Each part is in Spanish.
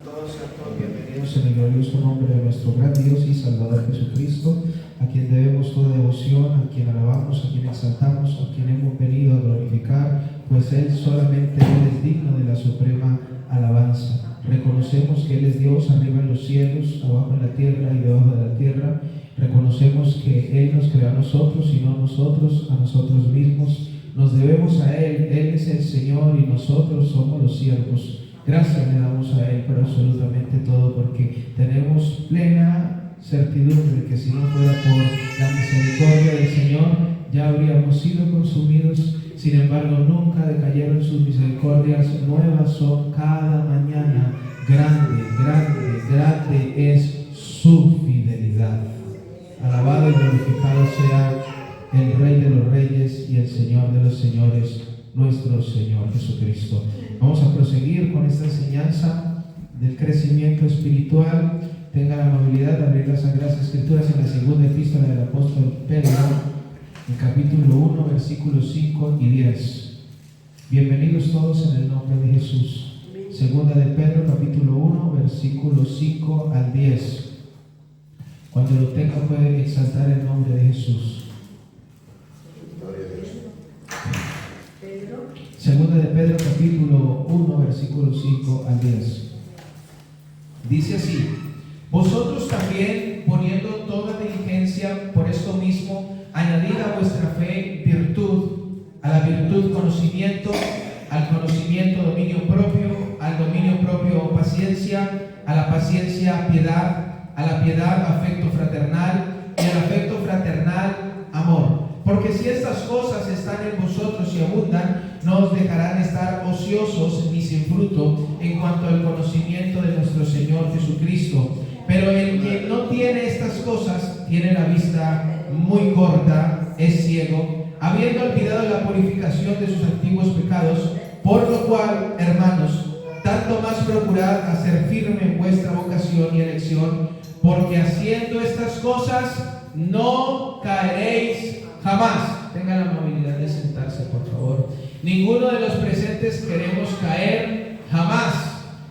Todos sean todos bienvenidos en el glorioso nombre de nuestro gran Dios y Salvador Jesucristo, a quien debemos toda devoción, a quien alabamos, a quien exaltamos, a quien hemos venido a glorificar, pues Él solamente Él es digno de la suprema alabanza. Reconocemos que Él es Dios arriba en los cielos, abajo en la tierra y debajo de la tierra. Reconocemos que Él nos creó a nosotros y no nosotros a nosotros mismos. Nos debemos a Él, Él es el Señor y nosotros somos los siervos. Gracias le damos a Él por absolutamente todo, porque tenemos plena certidumbre de que si no fuera por la misericordia del Señor, ya habríamos sido consumidos. Sin embargo, nunca decayeron sus misericordias, nuevas son cada mañana. Grande, grande, grande es su fidelidad. Alabado y glorificado sea el Rey de los Reyes y el Señor de los Señores, nuestro Señor Jesucristo. Vamos a proseguir con esta enseñanza del crecimiento espiritual. Tenga la amabilidad de abrir las Sagradas Escrituras en la segunda epístola del apóstol Pedro, el capítulo 1, versículos 5 y 10. Bienvenidos todos en el nombre de Jesús. Segunda de Pedro, capítulo 1, versículos 5 al 10. Cuando lo tenga puede exaltar el nombre de Jesús. Segunda de Pedro, capítulo 1, versículo 5 al 10. Dice así: vosotros también, poniendo toda diligencia por esto mismo, añadid a vuestra fe virtud, a la virtud conocimiento, al conocimiento dominio propio, al dominio propio paciencia, a la paciencia piedad, a la piedad afecto fraternal, y al afecto fraternal amor. Porque si estas cosas están en vosotros y abundan, no os dejarán estar ociosos ni sin fruto en cuanto al conocimiento de nuestro Señor Jesucristo. Pero el que no tiene estas cosas tiene la vista muy corta, es ciego, habiendo olvidado la purificación de sus antiguos pecados, por lo cual, hermanos, tanto más procurad hacer firme vuestra vocación y elección, porque haciendo estas cosas no caeréis jamás. Tengan la amabilidad de sentarse, por favor. Ninguno de los presentes queremos caer jamás,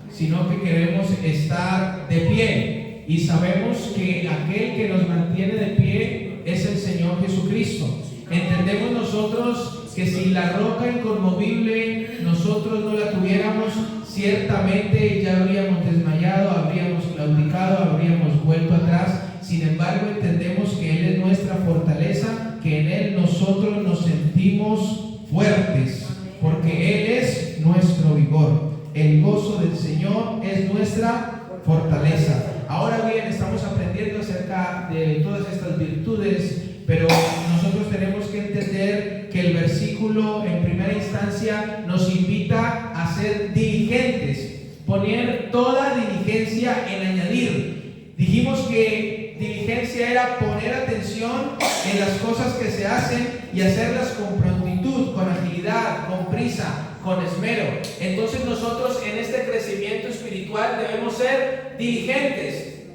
sino que queremos estar de pie. Y sabemos que aquel que nos mantiene de pie es el Señor Jesucristo. Entendemos nosotros que si la roca inconmovible nosotros no la tuviéramos, ciertamente ya habríamos desmayado, habríamos claudicado, habríamos vuelto atrás. Sin embargo, entendemos que Él es nuestra fortaleza, que en Él nosotros nos sentimos fuertes, porque Él es nuestro vigor. El gozo del Señor es nuestra fortaleza. Ahora bien, estamos aprendiendo acerca de todas estas virtudes, pero nosotros tenemos que entender que el versículo en primera instancia nos invita a ser diligentes, poner toda diligencia en añadir. Dijimos que diligencia era poner atención en las cosas que se hacen y hacerlas con prontitud, con agilidad, con prisa, con esmero. Entonces nosotros en este crecimiento espiritual debemos ser diligentes.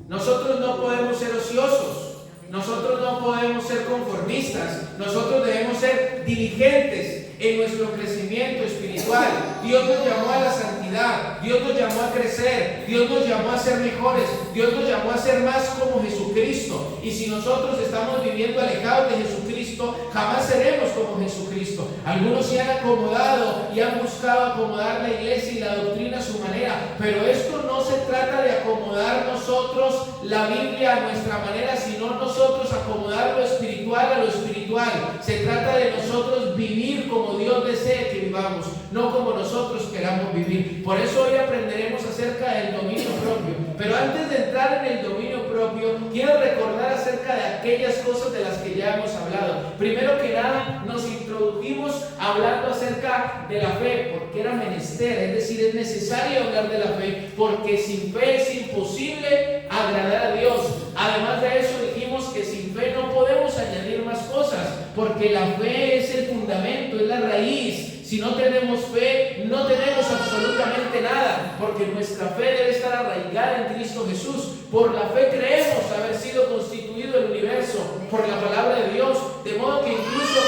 Nosotros no podemos ser ociosos. Nosotros no podemos ser conformistas. Nosotros debemos ser diligentes en nuestro crecimiento espiritual. Dios nos llamó a la santidad, Dios nos llamó a crecer, Dios nos llamó a ser mejores, Dios nos llamó a ser más como Jesucristo. Y si nosotros estamos viviendo alejados de Jesucristo, jamás seremos como Jesucristo. Algunos se han acomodado y han buscado acomodar la iglesia y la doctrina a su manera, pero esto no se trata de acomodar nosotros la Biblia a nuestra manera, sino nosotros acomodar lo espiritual a lo espiritual. Se trata de nosotros vivir como Dios desea que vivamos, no como nosotros queramos vivir. Por eso hoy aprenderemos acerca del dominio propio. Pero antes de entrar en el dominio propio, quiero recordar acerca de aquellas cosas de las que ya hemos hablado. Primero que nada, nos introdujimos hablando acerca de la fe, porque era menester, es decir, es necesario hablar de la fe, porque sin fe es imposible agradar a Dios. Además de eso, dijimos que sin fe no podemos añadir más cosas, porque la fe es el fundamento, es la raíz. Si no tenemos fe, no tenemos absolutamente nada, porque nuestra fe debe estar arraigada en Cristo Jesús. Por la fe creemos haber sido constituido el universo por la palabra de Dios, de modo que incluso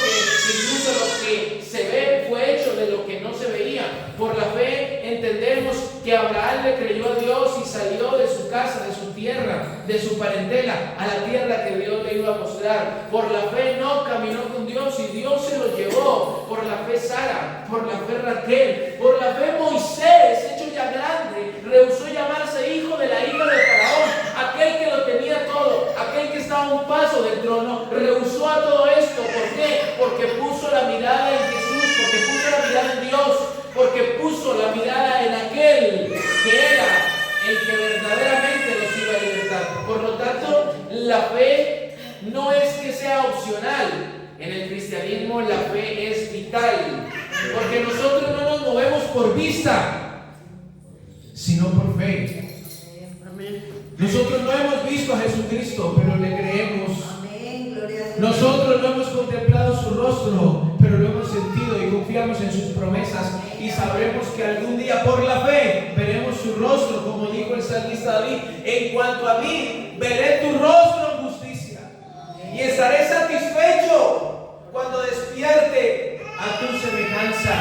lo que se ve fue hecho de lo que no se veía. Por la fe entendemos que Abraham le creyó a Dios y salió de su casa, de su tierra, de su parentela, a la tierra que Dios le iba a mostrar. Por la fe Enoc caminó con Dios y Dios se lo llevó. Por la fe Sara, por la fe Raquel, por la fe Moisés, hecho ya grande, rehusó llamarse hijo de la hija de Faraón, aquel que lo tenía todo, aquel que estaba a un paso del trono, rehusó a todo esto. ¿Por qué? Porque puso la mirada en Jesús, porque puso la mirada en Dios, porque puso la mirada en aquel que era el que verdaderamente los iba a libertar. Por lo tanto, la fe no es que sea opcional. En el cristianismo la fe es vital, porque nosotros no nos movemos por vista, sino por fe. Nosotros no hemos visto a Jesucristo, pero le creemos. Nosotros no hemos contemplado su rostro, pero lo hemos sentido y confiamos en sus promesas y sabremos que algún día por la fe veremos su rostro, como dijo el salmista David: en cuanto a mí, veré tu rostro en justicia y estaré satisfecho cuando despierte a tu semejanza.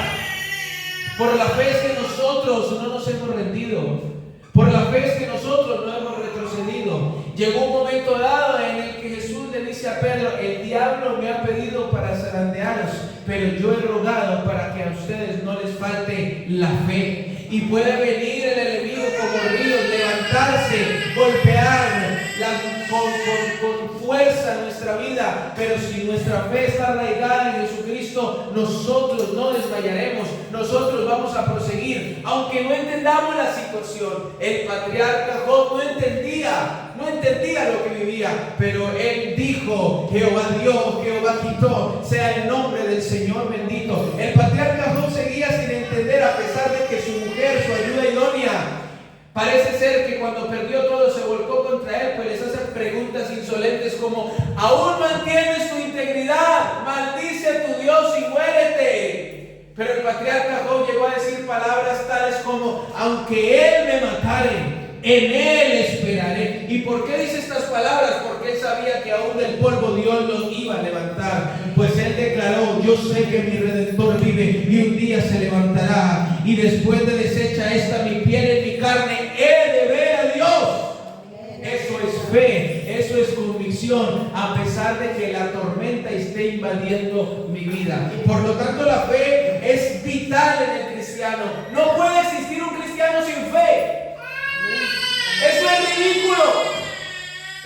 Por la fe es que nosotros no nos hemos rendido. Por la fe es que nosotros no hemos retrocedido. Llegó un momento dado en el que Jesús le dice a Pedro: el diablo me ha pedido para zarandearos, pero yo he rogado para que a ustedes no les falte la fe. Y puede venir el enemigo como ríos, levantarse, golpear con fuerza nuestra vida, pero si nuestra fe está arraigada en Jesucristo, nosotros no desmayaremos, nosotros vamos a proseguir, aunque no entendamos la situación. El patriarca Job no entendía lo que vivía, pero él dijo: Jehová dio, Jehová quitó, sea el nombre del Señor bendito. El patriarca Job seguía sin entender, a pesar de que su mujer, su ayuda idónea, parece ser que cuando perdió todo se volcó contra él, pues les hace preguntas insolentes como: ¿aún mantienes tu integridad? Maldice a tu Dios y muérete. Pero el patriarca Job llegó a decir palabras tales como: aunque él me matare, en él esperaré. ¿Y por qué dice estas palabras? Porque él sabía que aún del polvo Dios los iba a levantar. Pues él declaró: yo sé que mi Redentor vive y un día se levantará, y después de deshecha esta mi piel y mi carne, he de ver a Dios. Eso es fe, eso es convicción, a pesar de que la tormenta esté invadiendo mi vida. Por lo tanto, la fe es vital en el cristiano. No puede existir un cristiano sin fe. Eso es ridículo.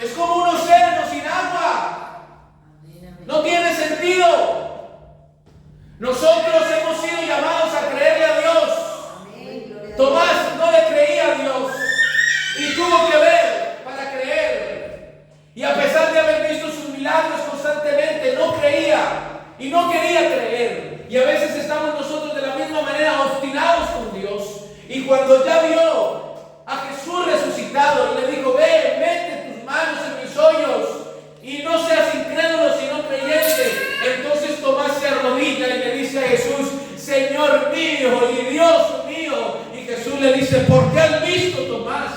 Es como un océano sin agua. No tiene sentido. Nosotros hemos sido llamados a creerle a Dios. Tomás no le creía a Dios y tuvo que ver para creer. Y a pesar de haber visto sus milagros constantemente, no creía y no quería creer. Y a veces estamos nosotros de la misma manera obstinados con Dios. Y cuando ya vio a Jesús resucitado y le dijo: ve, mete tus manos en mis hoyos y no seas incrédulo sino creyente, entonces Tomás se arrodilla y le dice a Jesús: Señor mío y Dios mío. Y Jesús le dice: ¿por qué has visto, Tomás?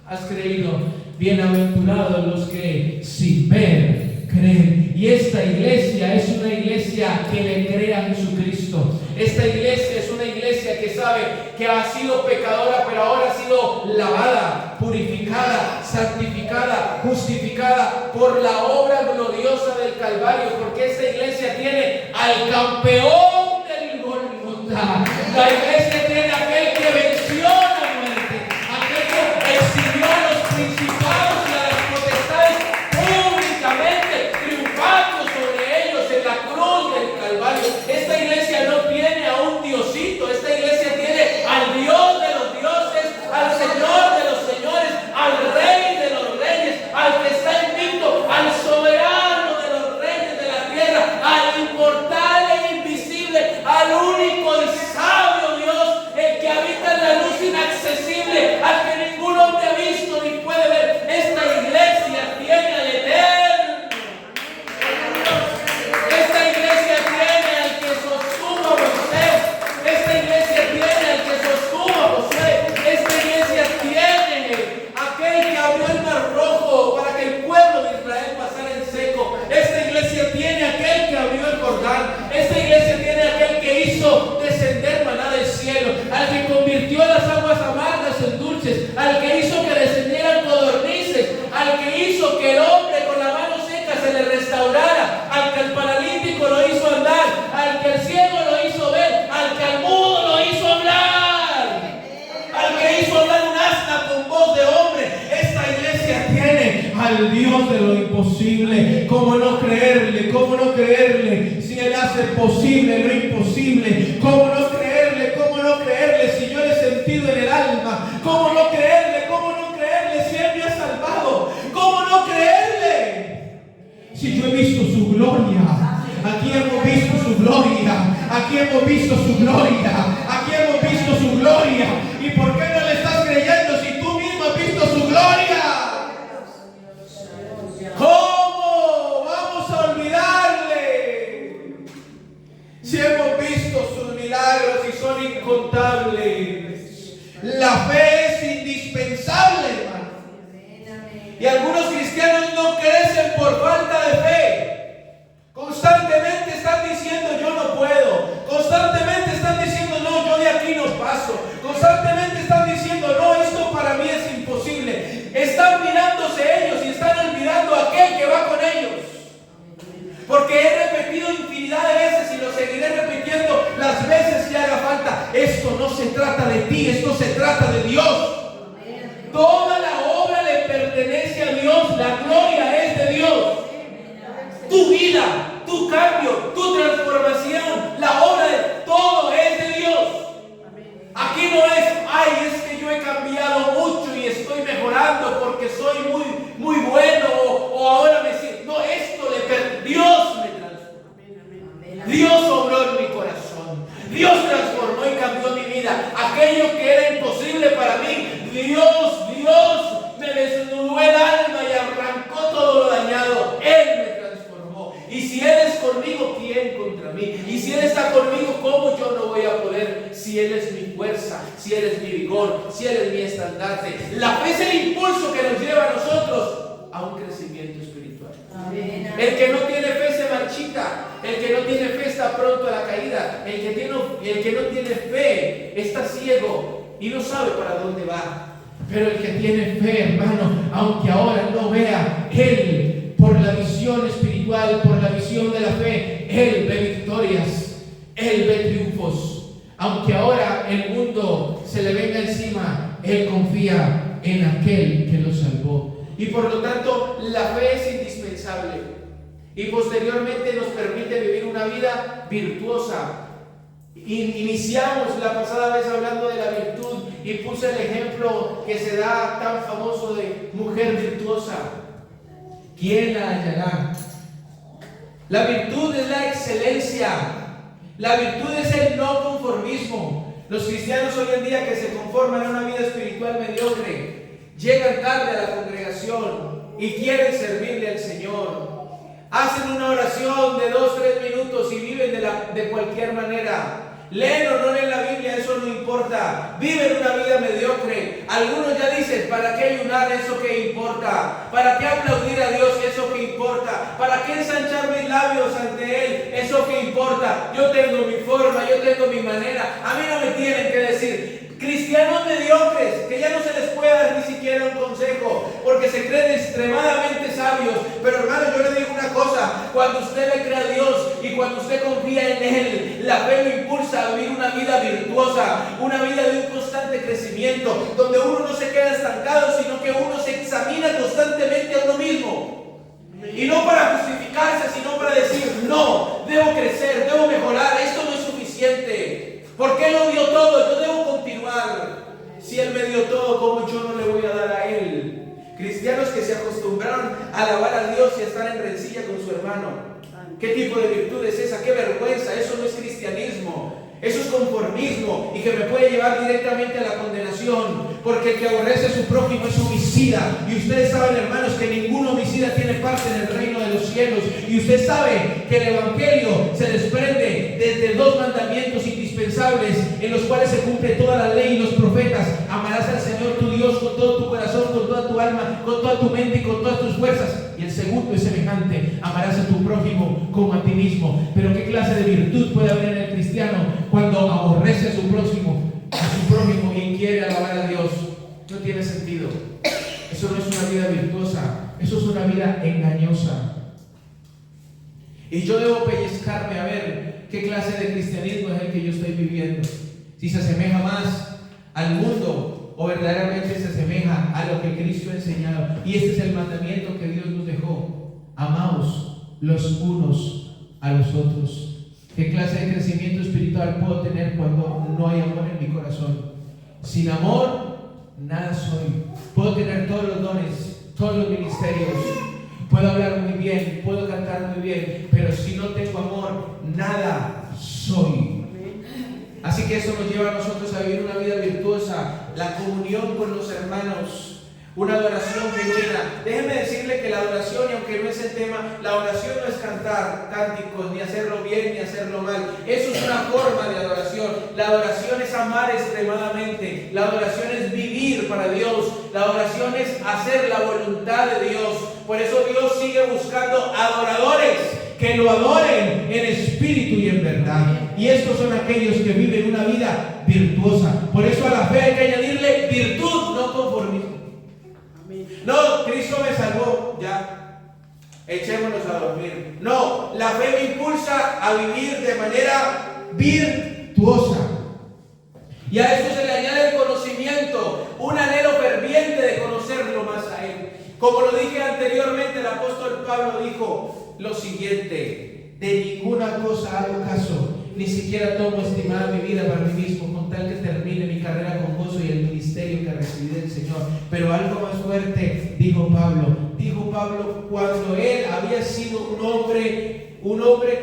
Has creído. Bienaventurados los que sin ver creen. Y esta iglesia es una iglesia que le cree a Jesucristo. Esta iglesia es una iglesia que sabe que ha sido pecadora, pero ahora ha sido lavada, purificada, santificada, justificada por la obra gloriosa del Calvario, porque esta iglesia tiene al campeón del Gólgota. La iglesia tiene a aquel que venció la muerte, aquel que exhibió a los principados y a las potestades públicamente, triunfando sobre ellos en la cruz del Calvario. Esta iglesia no tiene a un diosito, esta iglesia tiene al Dios de los dioses, al Señor de los señores, al Rey de los reyes, al que está invicto, al soberano de los reyes de la tierra, al inmortal e invisible, al único y sabio Dios al que hizo que descendieran codornices, al que hizo que el hombre con la mano seca se le restaurara, al que al paralítico lo hizo andar, al que el ciego lo hizo ver, al que al mudo lo hizo hablar, al que hizo hablar un asna con voz de hombre. Esta iglesia tiene al Dios de lo imposible. ¿Cómo no creerle? ¿Cómo no creerle? Si Él hace posible lo imposible. ¿Cómo no creerle? ¿Cómo no creerle? Si yo le he sentido en el alma. ¿Cómo no creerle? ¿Cómo no creerle? Si Él me ha salvado. ¿Cómo no creerle? Si yo he visto su gloria. Aquí hemos visto su gloria. Aquí hemos visto su gloria. Aquí hemos visto su gloria. ¿Y por qué no le estás creyendo si tú mismo has visto su gloria? ¿Cómo vamos a olvidarle? Si hemos visto sus milagros y son incontables. La fe es indispensable, hermano. Y algunos cristianos no crecen por falta de fe. Constantemente están diciendo yo no puedo. Constantemente están diciendo no, yo de aquí no paso. Constantemente están diciendo no, esto para mí es imposible. Están mirándose ellos y están olvidando a aquel que va con ellos. Porque he repetido infinidad de veces y lo seguiré repitiendo las veces que haga falta. Esto no se trata de ti, esto se trata de Dios. Toda la obra le pertenece a Dios, la gloria es de Dios. Tu vida, tu cambio, tu transformación, la obra de todo es de Dios. Aquí no es, ay, es que yo he cambiado mucho y estoy mejorando porque soy muy bueno o ahora me siento. No, esto Dios me transformó. Dios obró en mi corazón. Dios transformó y cambió mi vida. Aquello que era imposible para mí, Dios me desnudó el alma y arrancó todo lo dañado. Él me transformó. Y si Él es conmigo, ¿quién contra mí? Y si Él está conmigo, ¿cómo yo no voy a poder? Si Él es mi fuerza, si Él es mi vigor, si Él es mi estandarte. La fe es el impulso que nos lleva a nosotros a un crecimiento espiritual. Amén. El que no tiene fe se marchita. El que no tiene fe está pronto a la caída. El que no tiene fe está ciego y no sabe para dónde va. Pero el que tiene fe, hermano, aunque ahora no vea, él, por la visión espiritual, por la visión de la fe, él ve victorias, él ve triunfos. Aunque ahora el mundo se le venga encima, él confía en aquel que lo salvó. Y por lo tanto, la fe es indispensable. Y posteriormente nos permite vivir una vida virtuosa. Iniciamos la pasada vez hablando de la virtud y puse el ejemplo que se da tan famoso de mujer virtuosa. ¿Quién la hallará? La virtud es la excelencia. La virtud es el no conformismo. Los cristianos hoy en día que se conforman a una vida espiritual mediocre, llegan tarde a la congregación y quieren servirle al Señor. Hacen una oración de 2-3 minutos y viven de cualquier manera. Leen o no leen la Biblia, eso no importa. Viven una vida mediocre. Algunos ya dicen, ¿para qué ayunar? ¿Eso qué importa? ¿Para qué aplaudir a Dios? ¿Eso qué importa? ¿Para qué ensanchar mis labios ante Él? ¿Eso qué importa? Yo tengo mi forma, yo tengo mi manera. A mí no me tienen que decir. Cristianos mediocres, que ya no se les puede dar ni siquiera un consejo, porque se creen extremadamente sabios. Pero hermano, yo le digo una cosa: cuando usted le cree a Dios y cuando usted confía en Él, la fe lo impulsa a vivir una vida virtuosa, una vida de un constante crecimiento, donde uno no se queda estancado, sino que uno se examina constantemente a uno mismo. Y no para justificarse, sino para decir, no, debo crecer, debo mejorar, esto no es suficiente. Porque Él lo dio todo, yo debo continuar. Si Él me dio todo, ¿cómo yo no le voy a dar a Él? Cristianos que se acostumbraron a alabar a Dios y a estar en rencilla con su hermano. ¿Qué tipo de virtud es esa? ¡Qué vergüenza! Eso no es cristianismo. Eso es conformismo y que me puede llevar directamente a la condenación, porque el que aborrece a su prójimo es homicida. Y ustedes saben, hermanos, que ningún homicida tiene parte en el reino de los cielos. Y usted sabe que el Evangelio se desprende desde 2 mandamientos indispensables en los cuales se cumple toda la ley y los profetas. Amarás al Señor tu Dios con todo tu corazón, con toda tu alma, con toda tu mente y con todas tus fuerzas. Y el segundo es semejante: amarás a tu prójimo como a ti mismo. Pero ¿qué clase de virtud puede haber en el cristiano cuando aborrece a su prójimo y quiere alabar a Dios? No tiene sentido. sentido. Eso no es una vida virtuosa, eso es una vida engañosa. Y yo debo pellizcarme a ver qué clase de cristianismo es el que yo estoy viviendo. Si se asemeja más al mundo o verdaderamente se asemeja a lo que Cristo ha enseñado. Y este es el mandamiento que Dios nos dejó: amaos los unos a los otros. ¿Qué clase de crecimiento espiritual puedo tener cuando no hay amor en mi corazón? Sin amor, nada soy. Puedo tener todos los dones, todos los ministerios, puedo hablar muy bien, puedo cantar muy bien, pero si no tengo amor, nada soy. Así que eso nos lleva a nosotros a vivir una vida virtuosa, la comunión con los hermanos, una adoración genuina. Déjenme decirle que la adoración, y aunque no es el tema, la adoración no es cantar cánticos, ni hacerlo bien, ni hacerlo mal. Eso es una forma de adoración. La adoración es amar extremadamente. La adoración es vivir para Dios. La adoración es hacer la voluntad de Dios. Por eso Dios sigue buscando adoradores que lo adoren en espíritu y en verdad. Y estos son aquellos que viven una vida virtuosa. Por eso a la fe hay que añadirle virtud, no conformismo. No, Cristo me salvó, ya, echémonos a dormir. No, la fe me impulsa a vivir de manera virtuosa. Y a esto se le añade el conocimiento, un anhelo ferviente de conocerlo más a Él. Como lo dije anteriormente, el apóstol Pablo dijo lo siguiente: de ninguna cosa hago caso, ni siquiera tomo estimada mi vida para mí mismo, con tal que termine mi carrera con gozo y el ministerio que recibí del Señor. Pero algo más fuerte, dijo Pablo, cuando él había sido un hombre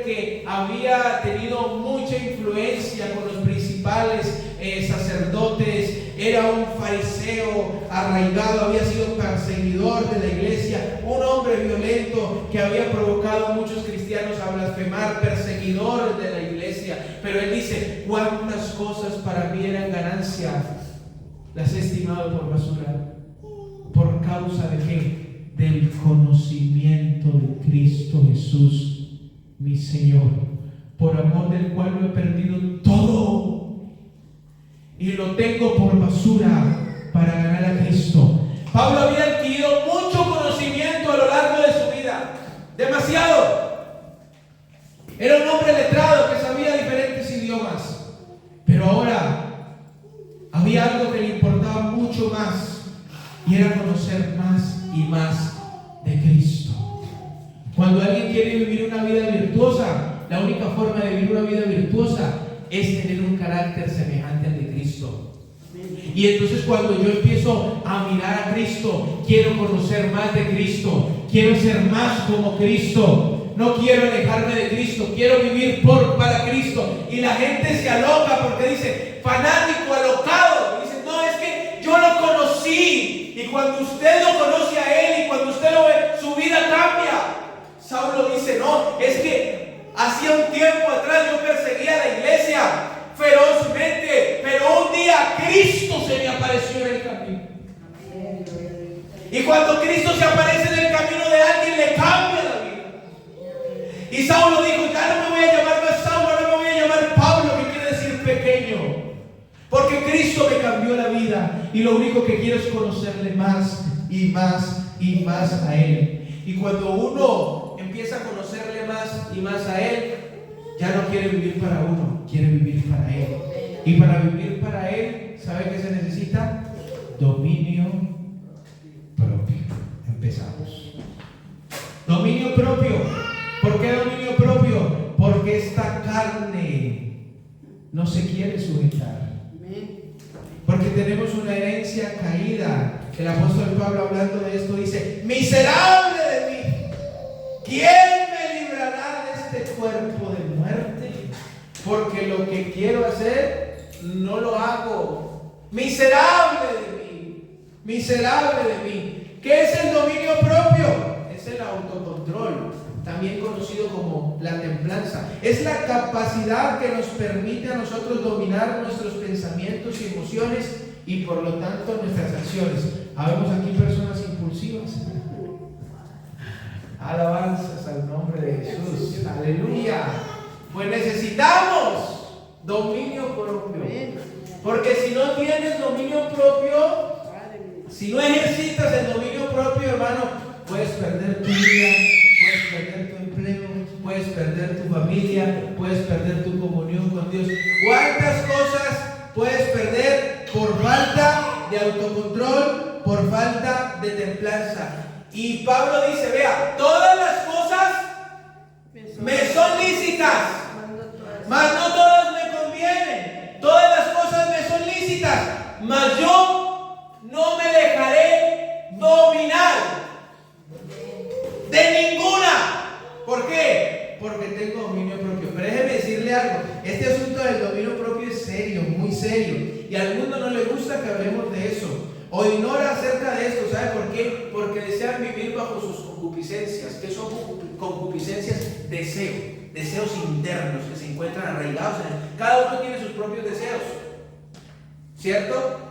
que había tenido mucha influencia con los principales sacerdotes, era un fariseo arraigado, había sido perseguidor de la iglesia, un hombre violento que había provocado a muchos cristianos a blasfemar, perseguidor de la iglesia. Pero él dice: cuántas cosas para mí eran ganancia, las he estimado por basura. ¿Por causa de qué? Del conocimiento de Cristo Jesús, mi Señor, por amor del cual lo he perdido todo y lo tengo por basura para ganar a Cristo. Pablo había adquirido mucho conocimiento a lo largo de su vida, demasiado. Era un hombre letrado que sabía diferentes idiomas, pero ahora había algo que le importaba mucho más, y era conocer más y más de Cristo. Cuando alguien quiere vivir una vida virtuosa, la única forma de vivir una vida virtuosa es tener un carácter semejante al de Cristo. Y entonces cuando yo empiezo a mirar a Cristo, quiero conocer más de Cristo, quiero ser más como Cristo, no quiero alejarme de Cristo, quiero vivir para Cristo. Y la gente se aloca porque dice: fanático, alocado. Y dice: no, es que yo lo conocí. Y cuando usted lo conoce a Él y cuando usted lo ve, su vida cambia. Saulo dice: no, es que hacía un tiempo atrás yo perseguía a la iglesia ferozmente, pero un día Cristo se me apareció en el camino. Y cuando Cristo se aparece en el camino de alguien, le cambia la vida. Y Saulo dijo: ya no me voy a llamar más Saulo, no me voy a llamar Pablo, que quiere decir pequeño, porque Cristo me cambió la vida y lo único que quiero es conocerle más y más y más a Él. Y cuando uno empieza a conocerle más y más a Él, ya no quiere vivir para uno, quiere vivir para Él. Y para vivir para Él, ¿sabe qué se necesita? Dominio propio. Empezamos. Dominio propio. ¿Por qué dominio propio? Porque esta carne no se quiere sujetar. Porque tenemos una herencia caída. El apóstol Pablo, hablando de esto, dice: miserable de mí, ¿quién me librará de este cuerpo de muerte? Porque lo que quiero hacer no lo hago. Miserable de mí, miserable de mí. ¿Qué es el dominio propio? Es el autocontrol, también conocido como la templanza. Es la capacidad que nos permite a nosotros dominar nuestros pensamientos y emociones y por lo tanto nuestras acciones. Habemos aquí personas impulsivas. Alabanzas al nombre de Jesús. Aleluya. Pues necesitamos dominio propio. Porque si no tienes dominio propio, Si no ejercitas el dominio propio, hermano, puedes perder tu vida, puedes perder tu empleo, puedes perder tu familia, puedes perder tu comunión con Dios. ¿Cuántas cosas puedes perder por falta de autocontrol, por falta de templanza? Y Pablo dice, vea, todas las cosas me son lícitas, mas no todas me convienen. Todas las cosas me son lícitas, mas yo no me dejaré dominar de ninguna. ¿Por qué? Porque tengo dominio propio. Pero déjeme decirle algo, este asunto del dominio propio es serio, muy serio, y al mundo no le gusta que hablemos de eso o ignora acerca de esto. ¿Sabe por qué? Porque desean vivir bajo sus concupiscencias. ¿Qué son concupiscencias? Deseos internos que se encuentran arraigados en él. Cada uno tiene sus propios deseos, ¿cierto?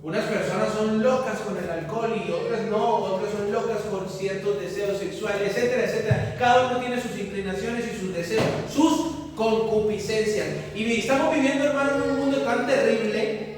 Unas personas son locas con el alcohol y otras no, otras son locas con ciertos deseos sexuales, etcétera, etcétera. Cada uno tiene sus inclinaciones y sus deseos, sus concupiscencias. Y estamos viviendo, hermano, en un mundo tan terrible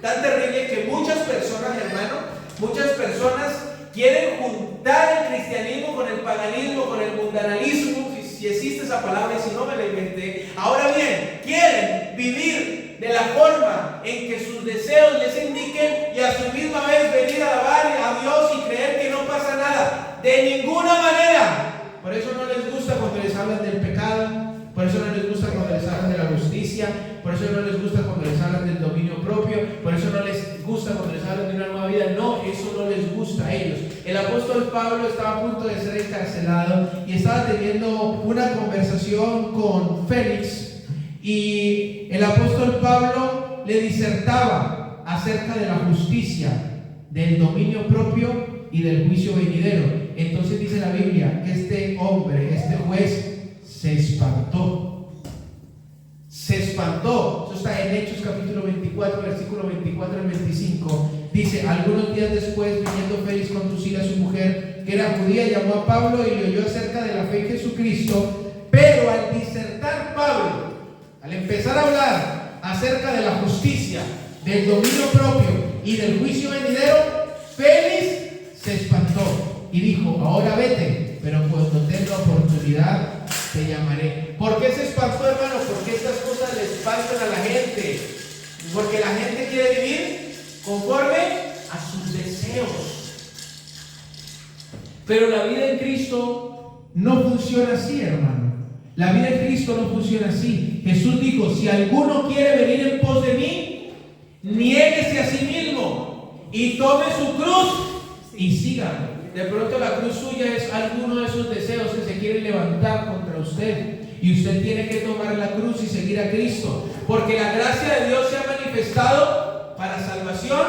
que muchas personas, hermano, muchas personas quieren juntar el cristianismo con el paganismo, con el mundanalismo, si existe esa palabra y si no me la inventé. Ahora bien, quieren vivir de la forma en que sus deseos les indiquen y a su misma vez venir a alabar a Dios y creer que no pasa nada. De ninguna manera. Por eso no les gusta cuando les hablan del pecado, por eso no les gusta cuando les hablan de la justicia, por eso no les gusta cuando les hablan del dominio propio, por eso no les gusta cuando les hablan de una nueva vida. No, eso no les gusta a ellos. El apóstol Pablo estaba a punto de ser encarcelado y estaba teniendo una conversación con Félix, y el apóstol Pablo le disertaba acerca de la justicia, del dominio propio y del juicio venidero. Entonces dice la Biblia que este hombre, este juez, se espantó. Eso está en Hechos capítulo 24, versículo 24 al 25. Dice: algunos días después, viniendo Félix con Drusila, su mujer, que era judía, llamó a Pablo y le oyó acerca de la fe en Jesucristo. Pero al disertar Pablo, al empezar a hablar acerca de la justicia, del dominio propio y del juicio venidero, Félix se espantó y dijo: ahora vete, pero cuando tenga oportunidad te llamaré. ¿Por qué se espantó, hermano? Porque estas cosas le espantan a la gente. Porque la gente quiere vivir conforme a sus deseos. Pero la vida en Cristo no funciona así, hermano. La vida en Cristo no funciona así. Jesús dijo: si alguno quiere venir en pos de mí, niéguese a sí mismo y tome su cruz y sígame. De pronto la cruz suya es alguno de esos deseos que se quieren levantar contra usted, y usted tiene que tomar la cruz y seguir a Cristo, porque la gracia de Dios se ha manifestado para salvación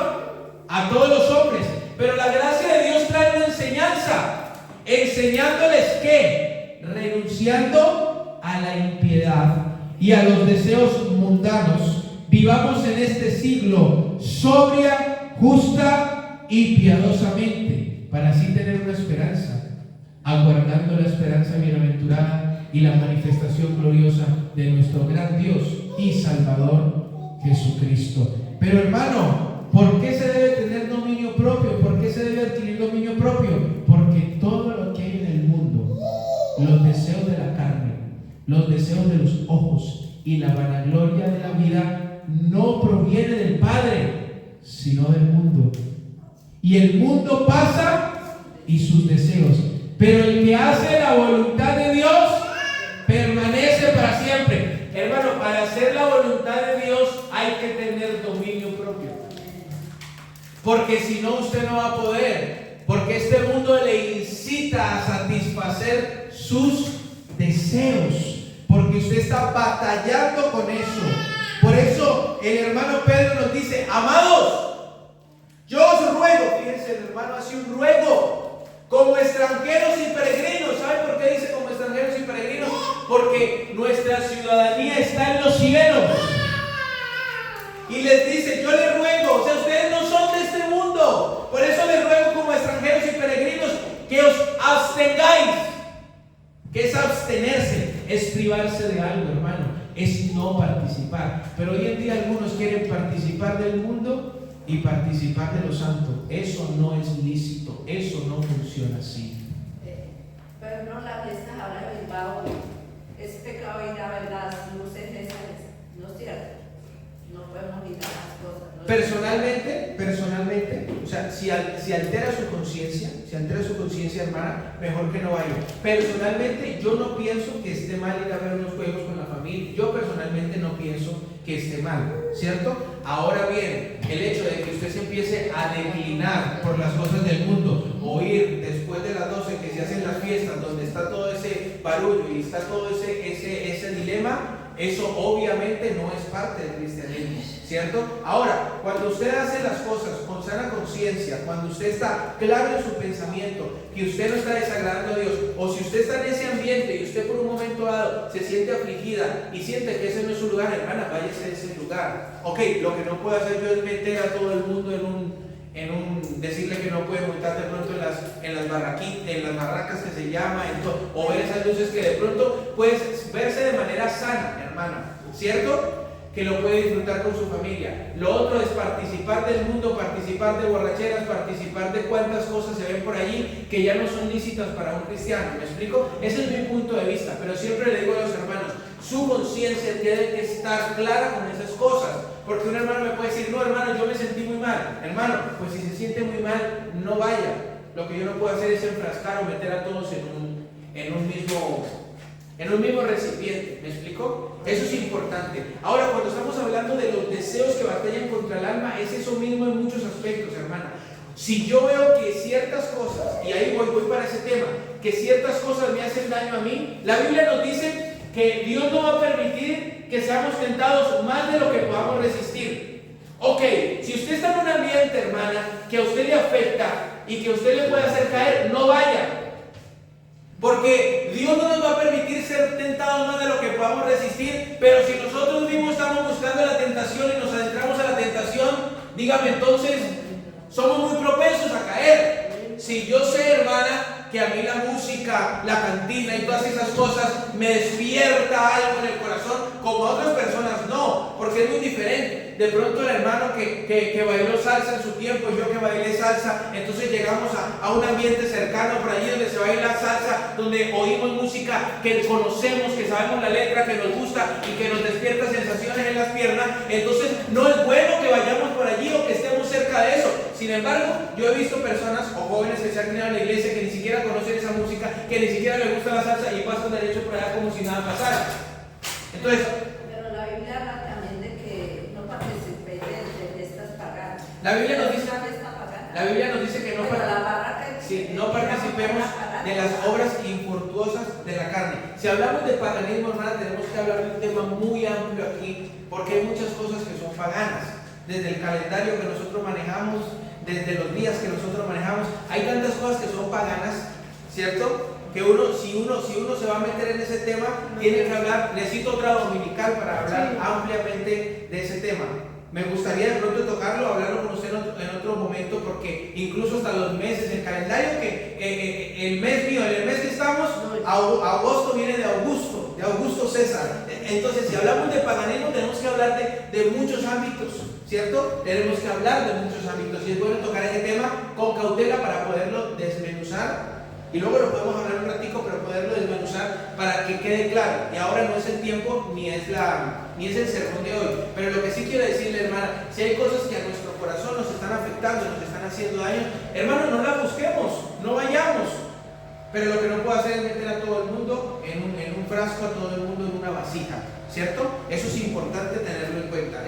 a todos los hombres. Pero la gracia de Dios trae una enseñanza, enseñándoles que, renunciando a la impiedad y a los deseos mundanos, vivamos en este siglo sobria, justa y piadosamente, para así tener una esperanza, aguardando la esperanza bienaventurada y la manifestación gloriosa de nuestro gran Dios y Salvador Jesucristo. Pero, hermano, ¿por qué se debe tener dominio propio? ¿Por qué se debe adquirir dominio propio? Porque todo lo que hay en el mundo, los deseos de la carne, los deseos de los ojos y la vanagloria de la vida, no proviene del Padre, sino del mundo. Y el mundo pasa y sus deseos, pero el que hace la voluntad de Dios permanece para siempre. Hermano, para hacer la voluntad de Dios hay que tener dominio propio, porque si no, usted no va a poder, porque este mundo le incita a satisfacer sus deseos, porque usted está batallando con eso. Por eso el hermano Pedro nos dice: amados, yo os ruego, fíjense, el hermano hace un ruego, como extranjeros y peregrinos. ¿Sabe por qué dice como extranjeros y peregrinos? Porque nuestra ciudadanía está en los cielos. Y les dice: yo les ruego, o sea, ustedes no son de este mundo, por eso les ruego como extranjeros y peregrinos que os abstengáis. ¿Qué es abstenerse? Es privarse de algo, hermano, es no participar. Pero hoy en día algunos quieren participar del mundo y participar de lo santo. Eso no es lícito, eso no funciona así. Pero no, la fiesta ahora de Bilbao es pecado y la verdad, luces esas, no es cierto. No podemos quitar las cosas. ¿No? Personalmente, o sea, si altera su conciencia, hermana, mejor que no vaya. Personalmente, yo no pienso que esté mal ir a ver unos juegos con la familia. Yo personalmente no pienso que esté mal, ¿cierto? Ahora bien, el hecho de que usted se empiece a declinar por las cosas del mundo, o ir después de las 12 que se hacen las fiestas, donde está todo ese barullo y está todo ese dilema, eso obviamente no es parte del cristianismo, ¿cierto? Ahora, cuando usted hace las cosas con sana conciencia, cuando usted está claro en su pensamiento, que usted no está desagradando a Dios, o si usted está en ese ambiente y usted por un momento dado se siente afligida y siente que ese no es su lugar, hermana, váyase de ese lugar. Ok, lo que no puedo hacer yo es meter a todo el mundo decirle que no puede montar de pronto en las barracas que se llama, o ver esas luces que de pronto puedes verse de manera sana, hermana, ¿cierto? Que lo puede disfrutar con su familia. Lo otro es participar del mundo, participar de borracheras, participar de cuantas cosas se ven por allí que ya no son lícitas para un cristiano. ¿Me explico? Ese es mi punto de vista, pero siempre le digo a los hermanos, su conciencia tiene que estar clara con esas cosas, porque un hermano me puede decir, no hermano, yo me sentí muy mal. Hermano, pues si se siente muy mal, no vaya. Lo que yo no puedo hacer es enfrascar o meter a todos en un mismo recipiente. ¿Me explico? Eso es importante. Ahora, cuando estamos hablando de los deseos que batallan contra el alma, es eso mismo en muchos aspectos, hermana. Si yo veo que ciertas cosas, y ahí voy para ese tema, que ciertas cosas me hacen daño a mí, la Biblia nos dice que Dios no va a permitir que seamos tentados más de lo que podamos resistir. Ok, si usted está en un ambiente, hermana, que a usted le afecta y que a usted le puede hacer caer, no vaya. Porque Dios no nos va a permitir ser tentados más de lo que podamos resistir, pero si nosotros mismos estamos buscando la tentación y nos adentramos a la tentación, dígame entonces, somos muy propensos a caer. Si yo sé, hermana, que a mí la música, la cantina y todas esas cosas me despierta algo en el corazón, como a otras personas no, porque es muy diferente. De pronto el hermano que bailó salsa en su tiempo, yo que bailé salsa, entonces llegamos a un ambiente cercano por allí donde se baila salsa, donde oímos música que conocemos, que sabemos la letra, que nos gusta y que nos despierta sensaciones en las piernas. Entonces no es bueno que vayamos por allí o que estemos cerca de eso. Sin embargo, yo he visto personas o jóvenes que se han criado en la iglesia que ni siquiera conocen esa música, que ni siquiera les gusta la salsa y pasan derecho por allá como si nada pasara. Entonces, pero la Biblia habla también de que no participéis de estas paganas. La Biblia nos dice que no participemos de las obras infructuosas de la carne. Si hablamos de paganismo, hermana, tenemos que hablar de un tema muy amplio aquí, porque hay muchas cosas que son paganas. Desde el calendario que nosotros manejamos, desde los días que nosotros manejamos, hay tantas cosas que son paganas, ¿cierto? Que si uno se va a meter en ese tema, tiene que hablar, necesito otra dominical para hablar ampliamente de ese tema. Me gustaría de pronto tocarlo, hablarlo con usted en otro momento, porque incluso hasta los meses, el calendario el mes que estamos, agosto viene de Augusto César. Entonces, si hablamos de paganismo, tenemos que hablar de muchos ámbitos, ¿cierto? Tenemos que hablar de muchos ámbitos, y es bueno tocar ese tema con cautela para poderlo desmenuzar. Y luego lo podemos hablar un ratico, pero poderlo desmenuzar para que quede claro. Y ahora no es el tiempo, ni es el sermón de hoy. Pero lo que sí quiero decirle, hermana, si hay cosas que a nuestro corazón nos están afectando, nos están haciendo daño, hermano, no las busquemos, no vayamos. Pero lo que no puedo hacer es meter a todo el mundo en un frasco, a todo el mundo en una vasija, ¿cierto? Eso es importante tenerlo en cuenta,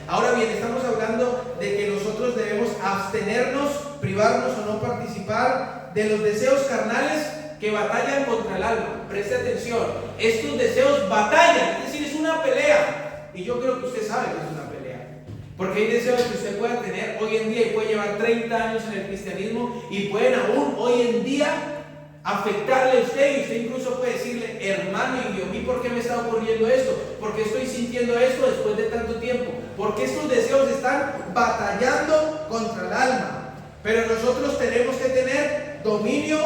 Ahora bien, estamos hablando de que nosotros debemos abstenernos, privarnos o no participar de los deseos carnales que batallan contra el alma. Preste atención, estos deseos batallan, es decir, es una pelea. Y yo creo que usted sabe que es una pelea, porque hay deseos que usted puede tener hoy en día y puede llevar 30 años en el cristianismo y pueden aún hoy en día afectarle a usted, y usted incluso puede decirle, hermano, ¿y a mí por qué me está ocurriendo esto? ¿Por qué estoy sintiendo esto después de tanto tiempo? Porque estos deseos están batallando contra el alma. Pero nosotros tenemos que tener dominio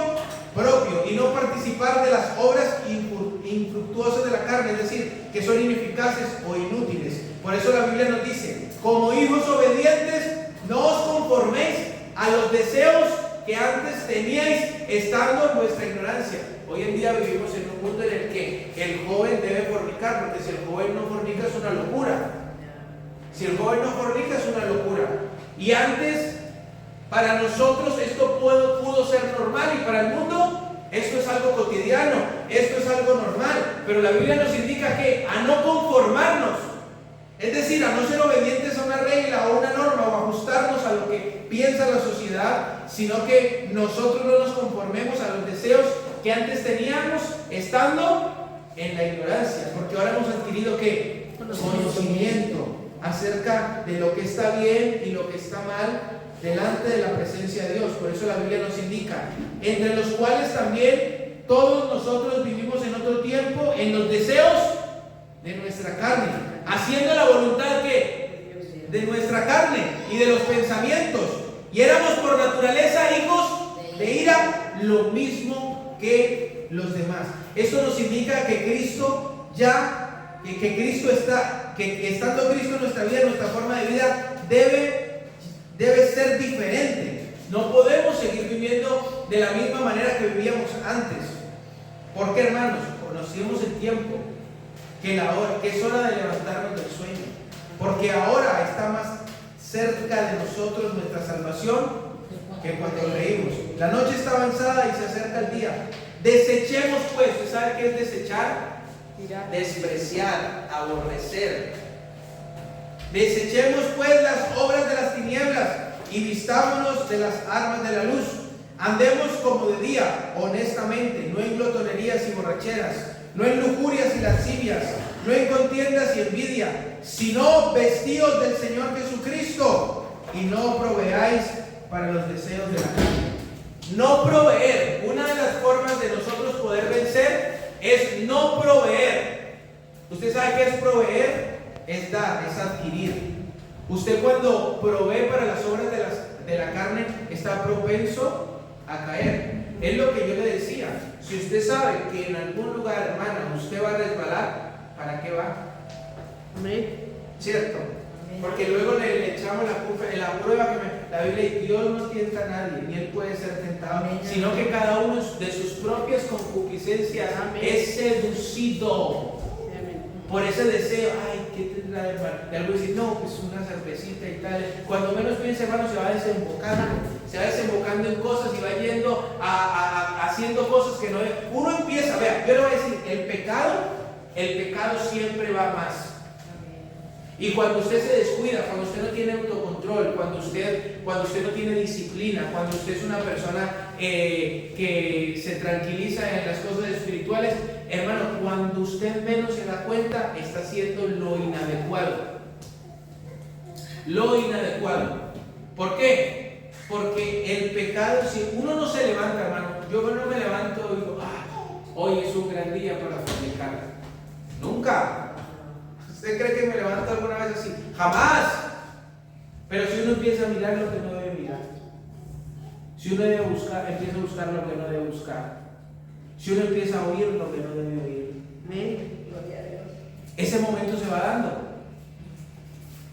propio y no participar de las obras infructuosas de la carne, es decir, que son ineficaces o inútiles. Por eso la Biblia nos dice como hijos obedientes, no os conforméis a los deseos que antes teníais estando en vuestra ignorancia. Hoy en día vivimos en un mundo en el que el joven debe fornicar, porque si el joven no fornica es una locura. Si el joven no fornica es una locura. Y antes, para nosotros esto pudo ser normal, y para el mundo esto es algo cotidiano, esto es algo normal. Pero la Biblia nos indica que a no conformarnos, es decir, a no ser obedientes a una regla o una norma o ajustarnos a lo que piensa la sociedad, sino que nosotros no nos conformemos a los deseos que antes teníamos estando en la ignorancia, porque ahora hemos adquirido ¿qué? Conocimiento acerca de lo que está bien y lo que está mal delante de la presencia de Dios. Por eso la Biblia nos indica, entre los cuales también todos nosotros vivimos en otro tiempo en los deseos de nuestra carne, haciendo la voluntad ¿qué? De nuestra carne y de los pensamientos, y éramos por naturaleza hijos de ira, lo mismo que los demás. Eso nos indica que Cristo que Cristo está, que estando Cristo en nuestra vida, nuestra forma de vida debe ser diferente. No podemos seguir viviendo de la misma manera que vivíamos antes. ¿Por qué, hermanos? Conocimos el tiempo, que es hora de levantarnos del sueño, porque ahora está más cerca de nosotros nuestra salvación que cuando creímos. La noche está avanzada y se acerca el día. Desechemos pues, ¿usted sabe qué es desechar? Despreciar, aborrecer. Desechemos pues las obras de las tinieblas y vistámonos de las armas de la luz. Andemos como de día, honestamente, no en glotonerías y borracheras, no en lujurias y lascivias, no en contiendas y envidia, sino vestidos del Señor Jesucristo, y no proveáis para los deseos de la carne. No proveer. Una de las formas de nosotros poder vencer es no proveer. ¿Usted sabe qué es proveer? Es dar, es adquirir. Usted cuando provee para las obras de la carne está propenso a caer. Es lo que yo le decía. Si usted sabe que en algún lugar, hermana, usted va a resbalar, ¿para qué va? Amén. ¿Cierto? Porque luego le echamos la prueba que la Biblia dice: Dios no tienta a nadie, ni él puede ser tentado, sino que cada uno de sus propias concupiscencias es seducido por ese deseo. Ay, ¿qué tendrá de mal? Y algo dice: no, pues una cervecita y tal. Cuando menos piensa, hermano, se va desembocando en cosas y va yendo haciendo cosas que no es. Uno empieza, vea, yo le voy a decir, el pecado siempre va más. Y cuando usted se descuida, cuando usted no tiene autocontrol, cuando usted no tiene disciplina, cuando usted es una persona que se tranquiliza en las cosas espirituales, hermano, cuando usted menos se da cuenta, está haciendo lo inadecuado. Lo inadecuado. ¿Por qué? Porque el pecado, si uno no se levanta, hermano, yo no me levanto y digo: hoy es un gran día para fornicar. Nunca. ¿Usted cree que me levanto alguna vez así? ¡Jamás! Pero si uno empieza a mirar lo que no debe mirar, si uno empieza a buscar lo que no debe buscar, si uno empieza a oír lo que no debe oír, ese momento se va dando.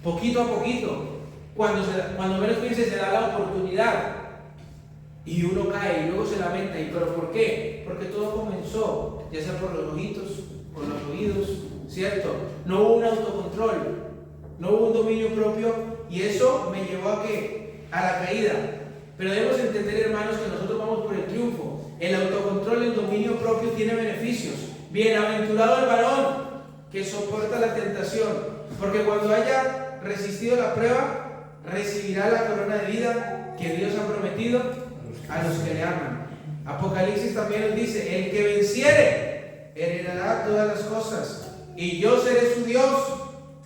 Poquito a poquito. Cuando menos piense, se da la oportunidad. Y uno cae y luego se lamenta. ¿Pero por qué? Porque todo comenzó, ya sea por los ojitos, por los oídos, ¿cierto? No hubo un autocontrol, no hubo un dominio propio, y eso me llevó ¿a qué? A la caída. Pero debemos entender, hermanos, que nosotros vamos por el triunfo. El autocontrol, el dominio propio tiene beneficios. Bienaventurado el varón que soporta la tentación, porque cuando haya resistido la prueba, recibirá la corona de vida que Dios ha prometido a los que le aman. Apocalipsis también nos dice: el que venciere heredará todas las cosas, y yo seré su Dios,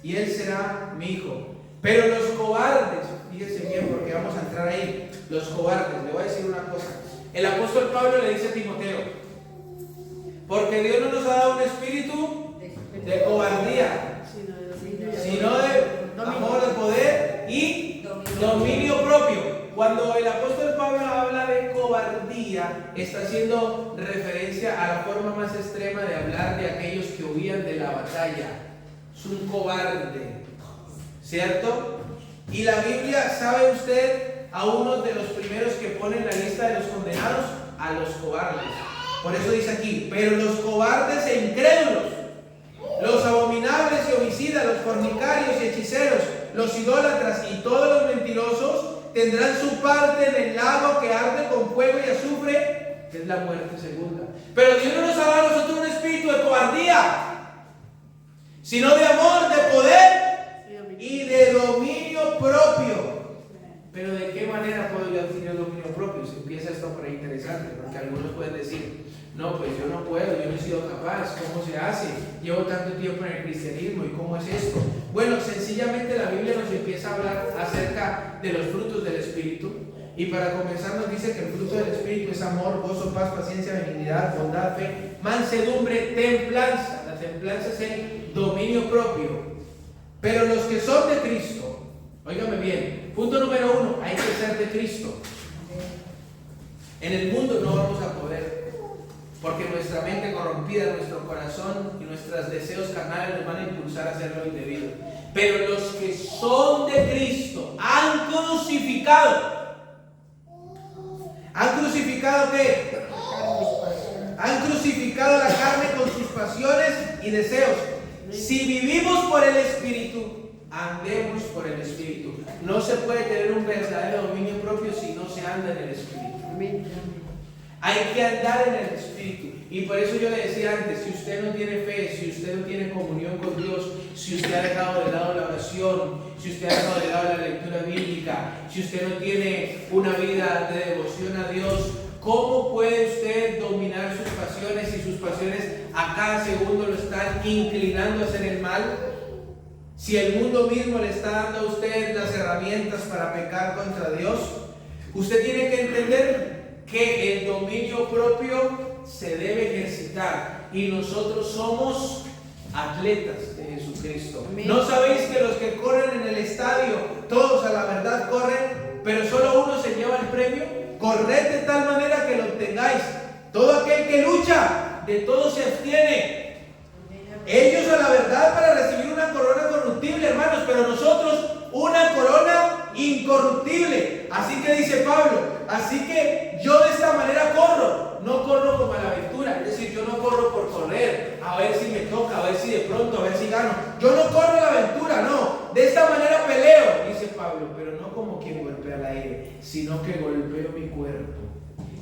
y él será mi hijo. Pero los cobardes, fíjense bien, porque vamos a entrar ahí, los cobardes, le voy a decir una cosa. El apóstol Pablo le dice a Timoteo: porque Dios no nos ha dado un espíritu de cobardía, sino de amor, de poder y dominio propio. Cuando el apóstol Pablo habla de cobardía, está haciendo referencia a la forma más extrema de hablar de aquellos que huían de la batalla. Es un cobarde, ¿cierto? Y la Biblia, ¿sabe usted a uno de los primeros que pone en la lista de los condenados? A los cobardes. Por eso dice aquí, pero los cobardes e incrédulos, los abominables y homicidas, los fornicarios y hechiceros, los idólatras y todos los mentirosos tendrán su parte en el lago que arde con fuego y azufre, que es la muerte segunda. Pero Dios no nos ha dado a nosotros un espíritu de cobardía, sino de amor, de poder y de dominio propio. Pero ¿de qué manera puedo yo adquirir dominio propio? Si empieza esto por ahí interesante, porque algunos pueden decir, no, pues yo no puedo, yo no he sido capaz, ¿cómo se hace? Llevo tanto tiempo en el cristianismo, ¿y cómo es esto? Bueno, sencillamente la Biblia nos empieza a hablar acerca de los frutos del Espíritu. Y para comenzar nos dice que el fruto del Espíritu es amor, gozo, paz, paciencia, benignidad, bondad, fe, mansedumbre, templanza. La templanza es el dominio propio. Pero los que son de Cristo, óigame bien, punto número 1, hay que ser de Cristo. En el mundo no vamos a poder, porque nuestra mente corrompida, nuestro corazón y nuestros deseos carnales nos van a impulsar a hacer lo indebido. Pero los que son de Cristo han crucificado. ¿Han crucificado qué? Han crucificado la carne con sus pasiones y deseos. Si vivimos por el Espíritu, andemos por el Espíritu. No se puede tener un verdadero dominio propio si no se anda en el Espíritu. Hay que andar en el Espíritu. Y por eso yo le decía antes, si usted no tiene fe, si usted no tiene comunión con Dios, si usted ha dejado de lado la oración, si usted ha dejado de lado la lectura bíblica, si usted no tiene una vida de devoción a Dios, ¿cómo puede usted dominar sus pasiones si sus pasiones a cada segundo lo están inclinando a hacer el mal? Si el mundo mismo le está dando a usted las herramientas para pecar contra Dios, usted tiene que entender que el dominio propio se debe ejercitar y nosotros somos atletas de Jesucristo. ¿No sabéis que los que corren en el estadio, todos a la verdad corren, pero solo uno se lleva el premio? Corred de tal manera que lo obtengáis. Todo aquel que lucha, de todo se abstiene. Ellos a la verdad para recibir una corona corruptible, hermanos, pero nosotros una corona incorruptible. Así que dice Pablo, así que yo de esta manera corro, no corro como a la aventura, es decir, yo no corro por correr, a ver si me toca, a ver si de pronto, a ver si gano. Yo no corro a la aventura, no, de esta manera peleo, dice Pablo, pero no como quien golpea al aire, sino que golpeo mi cuerpo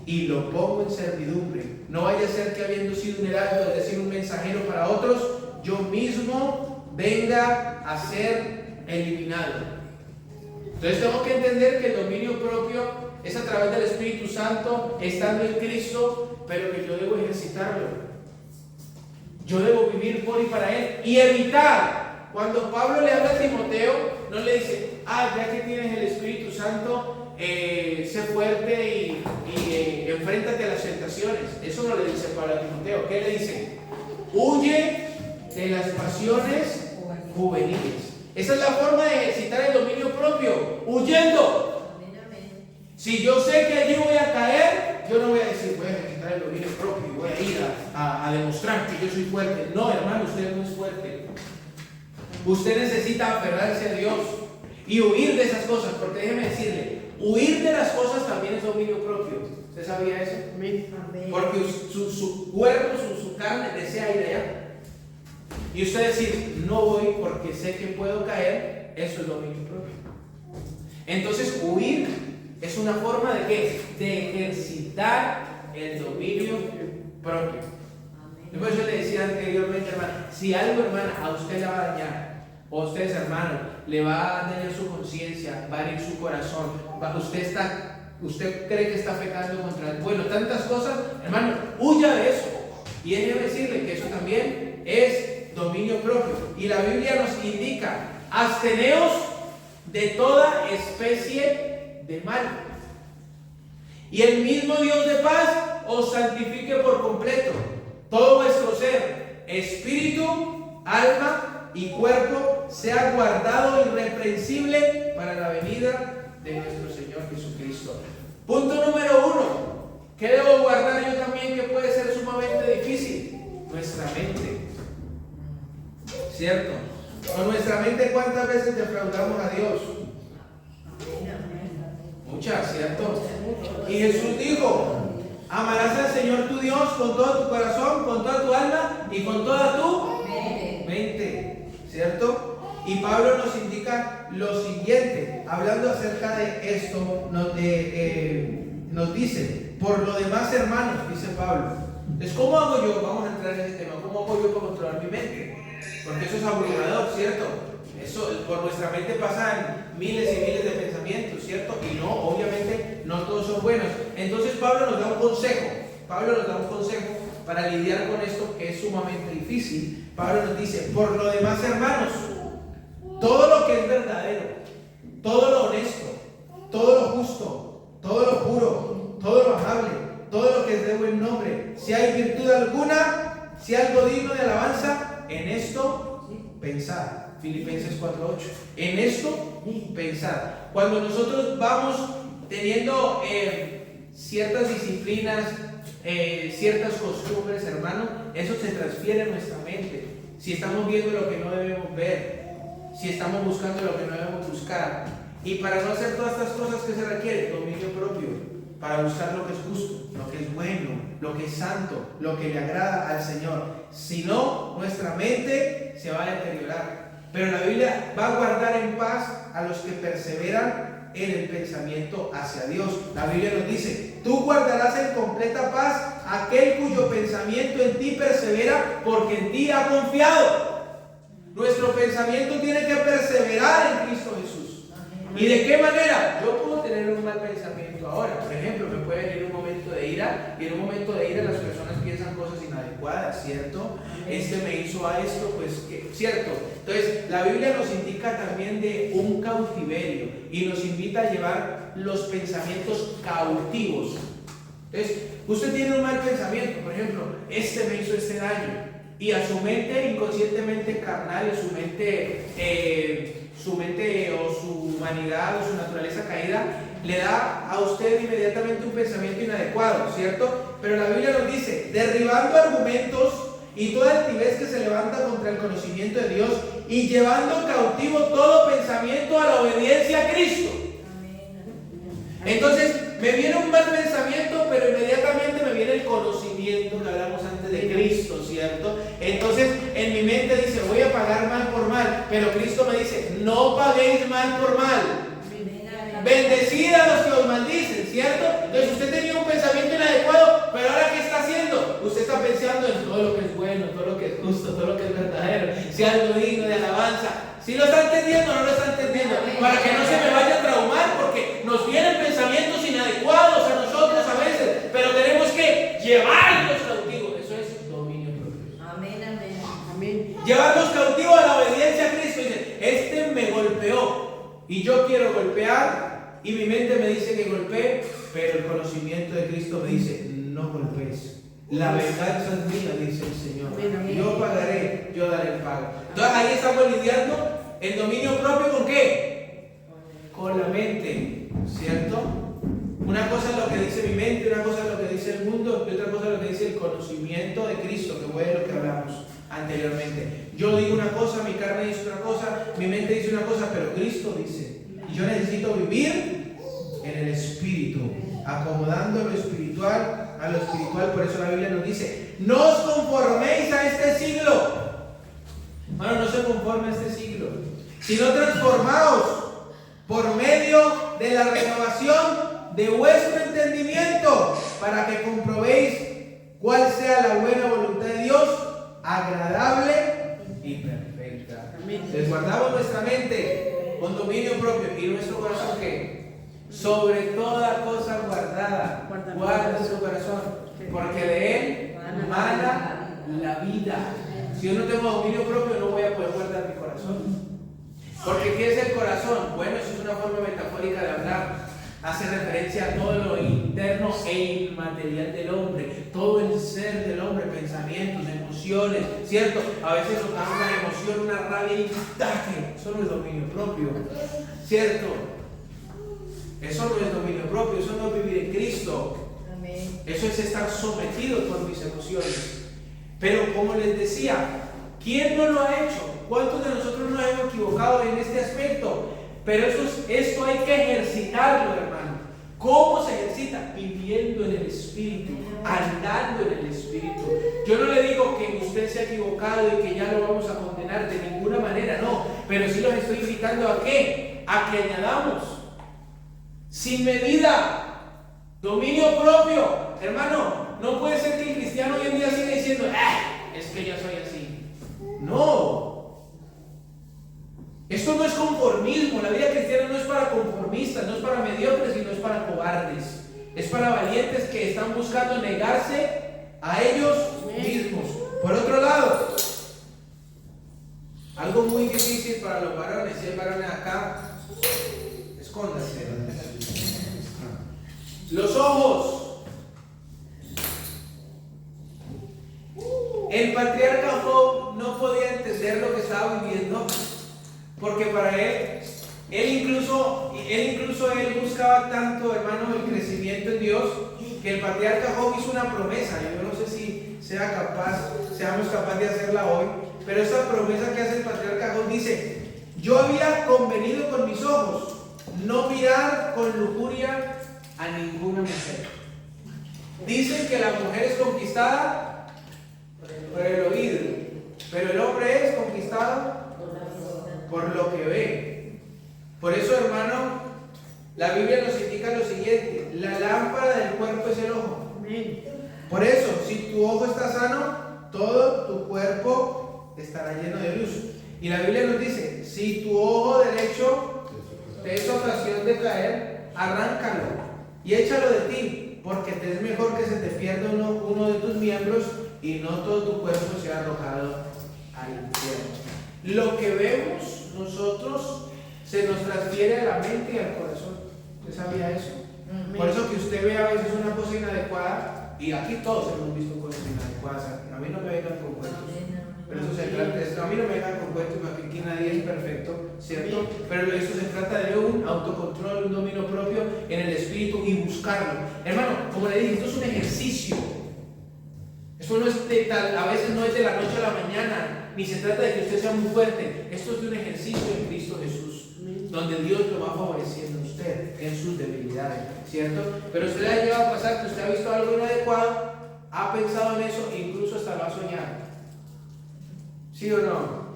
y lo pongo en servidumbre. No vaya a ser que habiendo sido un heraldo, es decir, un mensajero para otros, yo mismo venga a ser eliminado. Entonces tengo que entender que el dominio propio es a través del Espíritu Santo, estando en Cristo, pero que yo debo ejercitarlo. Yo debo vivir por y para Él y evitar. Cuando Pablo le habla a Timoteo, no le dice, ya que tienes el Espíritu Santo, sé fuerte y enfréntate a las tentaciones. Eso no le dice Pablo a Timoteo. ¿Qué le dice? Huye de las pasiones juveniles. Esa es la forma de ejercitar el dominio propio, huyendo. Si yo sé que allí voy a caer, yo no voy a decir, voy a ejercitar el dominio propio y voy a ir a demostrar que yo soy fuerte. No, hermano, usted no es fuerte. Usted necesita aferrarse a Dios y huir de esas cosas, porque déjeme decirle, huir de las cosas también es dominio propio. ¿Usted sabía eso? Porque su cuerpo, su carne desea ir allá. Y usted decir, no voy porque sé que puedo caer, eso es dominio propio. Entonces, huir es una forma de ¿qué? De ejercitar el dominio propio. Por eso le decía anteriormente, hermana, si algo, hermana, a usted le va a dañar, o a ustedes, hermano, le va a dañar su conciencia, va a herir su corazón, usted cree que está pecando contra él, bueno, tantas cosas, hermano, huya de eso. Y déjeme decirle que eso también es dominio propio. Y la Biblia nos indica, absteneos de toda especie de mal. Y el mismo Dios de paz os santifique por completo. Todo vuestro ser, espíritu, alma y cuerpo sea guardado irreprensible para la venida de nuestro Señor Jesucristo. Punto número 1. ¿Qué debo guardar yo también que puede ser sumamente difícil? Nuestra mente. ¿Cierto? Con nuestra mente, ¿cuántas veces defraudamos a Dios? Muchas, ¿cierto? Y Jesús dijo: amarás al Señor tu Dios con todo tu corazón, con toda tu alma y con toda tu mente, ¿cierto? Y Pablo nos indica lo siguiente, hablando acerca de esto, nos dice: por lo demás, hermanos, dice Pablo. Entonces, ¿cómo hago yo? Vamos a entrar en ese tema. ¿Cómo hago yo para controlar mi mente? Porque eso es abrumador, ¿cierto? Eso, por nuestra mente pasan miles y miles de pensamientos, ¿cierto? Y no, obviamente, no todos son buenos. Entonces Pablo nos da un consejo. Pablo nos da un consejo para lidiar con esto que es sumamente difícil. Pablo nos dice: por lo demás, hermanos, todo lo que es verdadero, todo lo honesto, todo lo justo, todo lo puro, todo lo amable, todo lo que es de buen nombre, si hay virtud alguna, si algo digno de alabanza, en esto pensad. Filipenses 4:8. En esto pensad. Cuando nosotros vamos teniendo ciertas disciplinas, ciertas costumbres, hermano, eso se transfiere en nuestra mente. Si estamos viendo lo que no debemos ver, si estamos buscando lo que no debemos buscar. Y para no hacer todas estas cosas, que se requiere dominio propio, para buscar lo que es justo, lo que es bueno, lo que es santo, lo que le agrada al Señor. Si no, nuestra mente se va a deteriorar. Pero la Biblia va a guardar en paz a los que perseveran en el pensamiento hacia Dios. La Biblia nos dice: tú guardarás en completa paz aquel cuyo pensamiento en ti persevera, porque en ti ha confiado. Nuestro pensamiento tiene que perseverar en Cristo Jesús. ¿Y de qué manera? Yo puedo tener un mal pensamiento ahora. Por ejemplo, me puede venir un momento de ira, y en un momento de ira las personas piensan cosas inadecuadas, ¿cierto? Este me hizo a esto, pues, ¿cierto? Entonces, la Biblia nos indica también de un cautiverio y nos invita a llevar los pensamientos cautivos. Entonces, usted tiene un mal pensamiento, por ejemplo: este me hizo este daño, y a su mente inconscientemente carnal, su mente o su humanidad o su naturaleza caída le da a usted inmediatamente un pensamiento inadecuado, ¿cierto? Pero la Biblia nos dice: derribando argumentos y toda altivez que se levanta contra el conocimiento de Dios, y llevando cautivo todo pensamiento a la obediencia a Cristo. Entonces, me viene un mal pensamiento, pero inmediatamente me viene el conocimiento que hablamos antes de Cristo, ¿cierto? Entonces, en mi mente dice: voy a pagar mal por mal, pero Cristo me dice: no paguéis mal por mal. Bendecid a los que os maldicen, ¿cierto? Entonces, usted tenía un pensamiento inadecuado, pero ahora ¿qué está haciendo? Usted está pensando en todo lo que es bueno, todo lo que es justo, todo lo que es verdadero, si algo digno de alabanza. ¿Sí lo está entendiendo o no lo está entendiendo? Para que no se me vaya a traumar, porque nos vienen pensamientos inadecuados a nosotros a veces, pero tenemos que llevarlos cautivos. Eso es dominio propio. Amén, amén. Amén. Llevarlos cautivos a la obediencia a Cristo. Dice: este me golpeó y yo quiero golpear, y mi mente me dice que golpee, pero el conocimiento de Cristo me dice: no golpees. La venganza es mía, dice el Señor. Yo pagaré, yo daré el pago. Entonces ahí estamos lidiando el dominio propio. ¿Con qué? Con la mente, ¿cierto? Una cosa es lo que dice mi mente, una cosa es lo que dice el mundo, y otra cosa es lo que dice el conocimiento de Cristo, que fue de lo que hablamos anteriormente. Yo digo una cosa, mi carne dice otra cosa, mi mente dice una cosa, pero Cristo dice. Y yo necesito vivir en el Espíritu, acomodando lo espiritual a lo espiritual. Por eso la Biblia nos dice: no os conforméis a este siglo. Bueno, no se conforme a este siglo, sino transformaos por medio de la renovación de vuestro entendimiento, para que comprobéis cuál sea la buena voluntad de Dios, agradable y perfecta. Entonces, guardamos nuestra mente con dominio propio, y nuestro corazón, ¿qué? Sobre toda cosa guardada, guarda su corazón, porque de él mana la vida. Si yo no tengo dominio propio, no voy a poder guardar mi corazón. Porque ¿qué es el corazón? Bueno, eso es una forma metafórica de hablar. Hace referencia a todo lo interno e inmaterial del hombre, todo el ser del hombre, pensamientos, emociones, ¿cierto? A veces nos da una emoción, una rabia y eso no es dominio propio, ¿cierto? Eso no es dominio propio, eso no es vivir en Cristo. Amén. Eso es estar sometido por mis emociones. Pero como les decía, ¿quién no lo ha hecho? ¿Cuántos de nosotros nos hemos equivocado en este aspecto? Pero esto hay que ejercitarlo, hermano. ¿Cómo se ejercita? Viviendo en el Espíritu, andando en el Espíritu. Yo no le digo que usted se ha equivocado y que ya lo vamos a condenar de ninguna manera, no. Pero sí los estoy invitando ¿a qué? A que añadamos. Sin medida, dominio propio. Hermano, no puede ser que el cristiano hoy en día siga diciendo, es que ya soy así. No. Esto no es conformismo. La vida cristiana no es para conformistas, no es para mediocres y no es para cobardes. Es para valientes que están buscando negarse a ellos mismos. Por otro lado, algo muy difícil para los varones. Si hay varones acá, escóndanse. Los ojos. El patriarca Job no podía entender lo que estaba viviendo, porque para él incluso buscaba tanto, hermano, el crecimiento en Dios, que el patriarca Job hizo una promesa. Yo no sé si seamos capaces de hacerla hoy, pero esta promesa que hace el patriarca Job dice: yo había convenido con mis ojos no mirar con lujuria a ninguna mujer. Dicen que la mujer es conquistada por el oído, pero el hombre es conquistado por lo que ve. Por eso, hermano, la Biblia nos indica lo siguiente: la lámpara del cuerpo es el ojo. Por eso, si tu ojo está sano, todo tu cuerpo estará lleno de luz. Y la Biblia nos dice: si tu ojo derecho te es ocasión de caer, arráncalo y échalo de ti, porque te es mejor que se te pierda uno de tus miembros y no todo tu cuerpo sea arrojado al infierno. Lo que vemos nosotros se nos transfiere a la mente y al corazón. ¿Usted sabía eso? Por eso que usted ve a veces una cosa inadecuada, y aquí todos hemos visto cosas inadecuadas. A mí no me vengan con cuentos. Pero eso se trata, a mí no me vengan con cuentos, porque aquí nadie es perfecto, ¿cierto? Pero eso se trata de un autocontrol, un dominio propio en el espíritu y buscarlo. Hermano, como le dije, esto es un ejercicio. Esto no es de tal, a veces no es de la noche a la mañana, ni se trata de que usted sea muy fuerte. Esto es de un ejercicio en Cristo Jesús, donde Dios lo va favoreciendo a usted en sus debilidades, ¿cierto? Pero usted le ha llegado a pasar que usted ha visto algo inadecuado, ha pensado en eso e incluso hasta lo ha soñado. ¿Sí o no?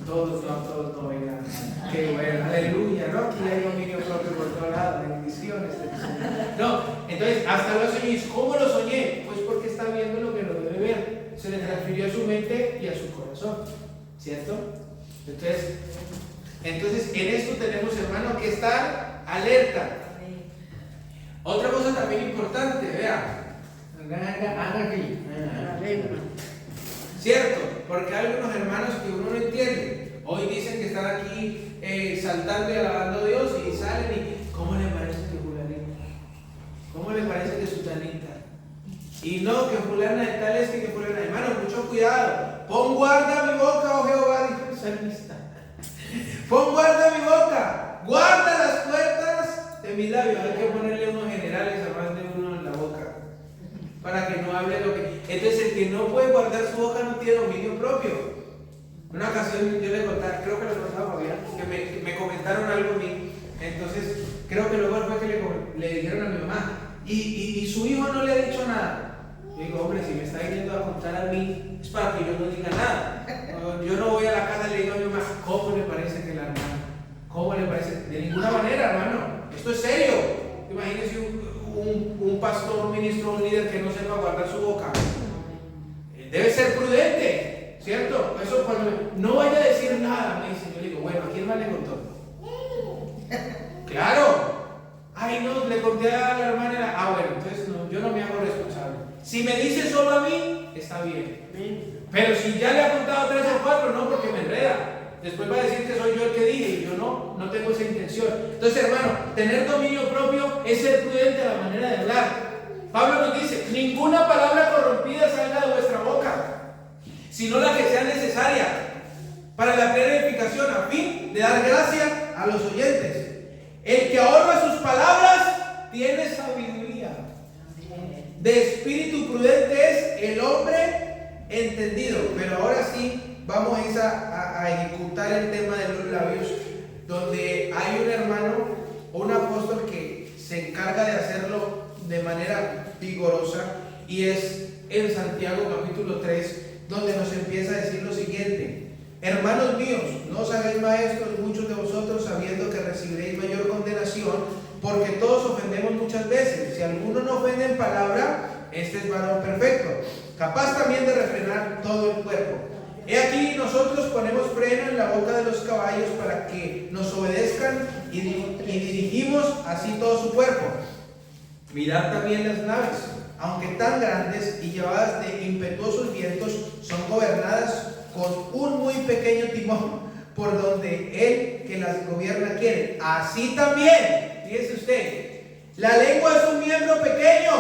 Todos no, vengan. Qué bueno, aleluya, ¿no? Aquí hay dominio propio por todos lados, bendiciones. No, entonces, hasta lo soñé. ¿Cómo lo soñé? Pues porque está viendo lo que lo debe ver. Se le transfirió a su mente y a su corazón, ¿cierto? Entonces en esto tenemos, hermano, que estar alerta. Otra cosa también importante, vea. Haga aquí. ¿Cierto? Porque hay algunos hermanos que uno no entiende. Hoy dicen que están aquí saltando y alabando a Dios y salen y ¿cómo le parece que fulanita? ¿Cómo le parece que sutanita? Y no, que fulana de tal es que fulana. Hermano, mucho cuidado. Pon guarda mi boca, oh Jehová, dijo el salmista. Pon guarda mi boca. Guarda las puertas de mis labios. Hay que ponerle unos generales a más de uno en la boca, para que no hable lo que... Entonces el que no puede guardar su boca no tiene dominio propio. Una ocasión yo le contaba, creo que le contaba a Fabián, que me comentaron algo a mí. Entonces creo que luego fue que le dijeron a mi mamá, y su hijo no le ha dicho nada. Yo digo, hombre, si me está yendo a contar a mí, es para que yo no diga nada. Yo no voy a la casa y le digo a mi mamá, ¿cómo le parece que la hermana? ¿Cómo le parece? De ninguna manera, hermano. Esto es serio. Imagínense un pastor, un ministro, un líder que no sepa guardar su boca. Debe ser prudente, ¿cierto? Eso cuando no vaya a decir nada, me dice, yo digo, bueno, ¿a quién más le contó? Claro. Ay, no, le conté a la hermana. Ah, bueno, entonces no, yo no me hago responsable. Si me dice solo a mí, está bien. Pero si ya le ha contado 3 o 4, no, porque me enreda. Después va a decir que soy yo el que dije y yo no tengo esa intención. Entonces, hermano, tener dominio propio es ser prudente a la manera de hablar. Pablo nos dice, ninguna palabra corrompida salga de vuestra boca, sino la que sea necesaria para la plena edificación, a fin de dar gracia a los oyentes. El que ahorra sus palabras tiene sabiduría. De espíritu prudente es el hombre entendido. Pero ahora sí, vamos a ejecutar el tema de los labios, donde hay un hermano o un apóstol que se encarga de hacerlo de manera vigorosa, y es en Santiago capítulo 3, donde nos empieza a decir lo siguiente: hermanos míos, no os hagáis maestros muchos de vosotros, sabiendo que recibiréis mayor condenación, porque todos ofendemos muchas veces. Si alguno no ofende en palabra, este es varón perfecto, capaz también de refrenar todo el cuerpo. He aquí nosotros ponemos freno en la boca de los caballos para que nos obedezcan, y dirigimos así todo su cuerpo. Mirad también las naves, aunque tan grandes y llevadas de impetuosos vientos, son gobernadas con un muy pequeño timón, por donde él que las gobierna quiere. Así también, fíjese usted, la lengua es un miembro pequeño,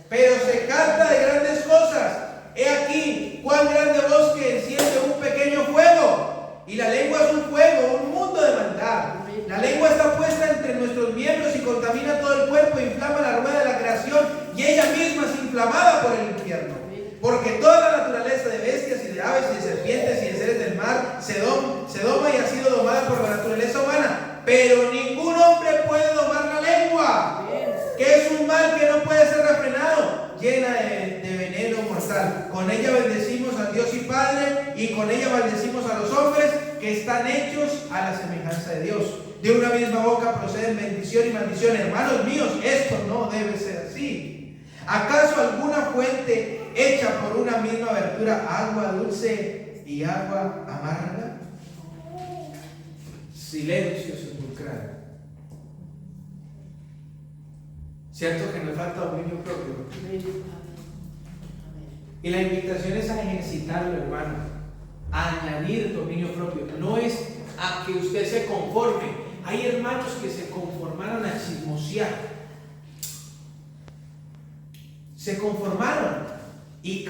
pero se jacta de grandes cosas. He aquí cuán grande bosque enciende un pequeño fuego, y la lengua es un fuego, un mundo de maldad. La lengua está puesta entre nuestros miembros y contamina todo el cuerpo, inflama la rueda de la creación, y ella misma es inflamada por el infierno. Porque toda la naturaleza de bestias y de aves y de serpientes y de seres del mar se doma y ha sido domada por la naturaleza humana, pero ningún hombre puede domar la lengua, que es un mal que no puede ser refrenado, llena de veneno mortal. Con ella bendecimos a Dios y Padre, y con ella maldecimos a los hombres que están hechos a la semejanza de Dios. De una misma boca proceden bendición y maldición. Hermanos míos, esto no debe ser así. ¿Acaso alguna fuente hecha por una misma abertura agua dulce y agua amarga? Silencio sepulcral. ¿Cierto que nos falta dominio propio? Y la invitación es a ejercitarlo, hermano, a añadir dominio propio. No es a que usted se conforme. Hay hermanos que se conformaron a chismosear. Se conformaron. Y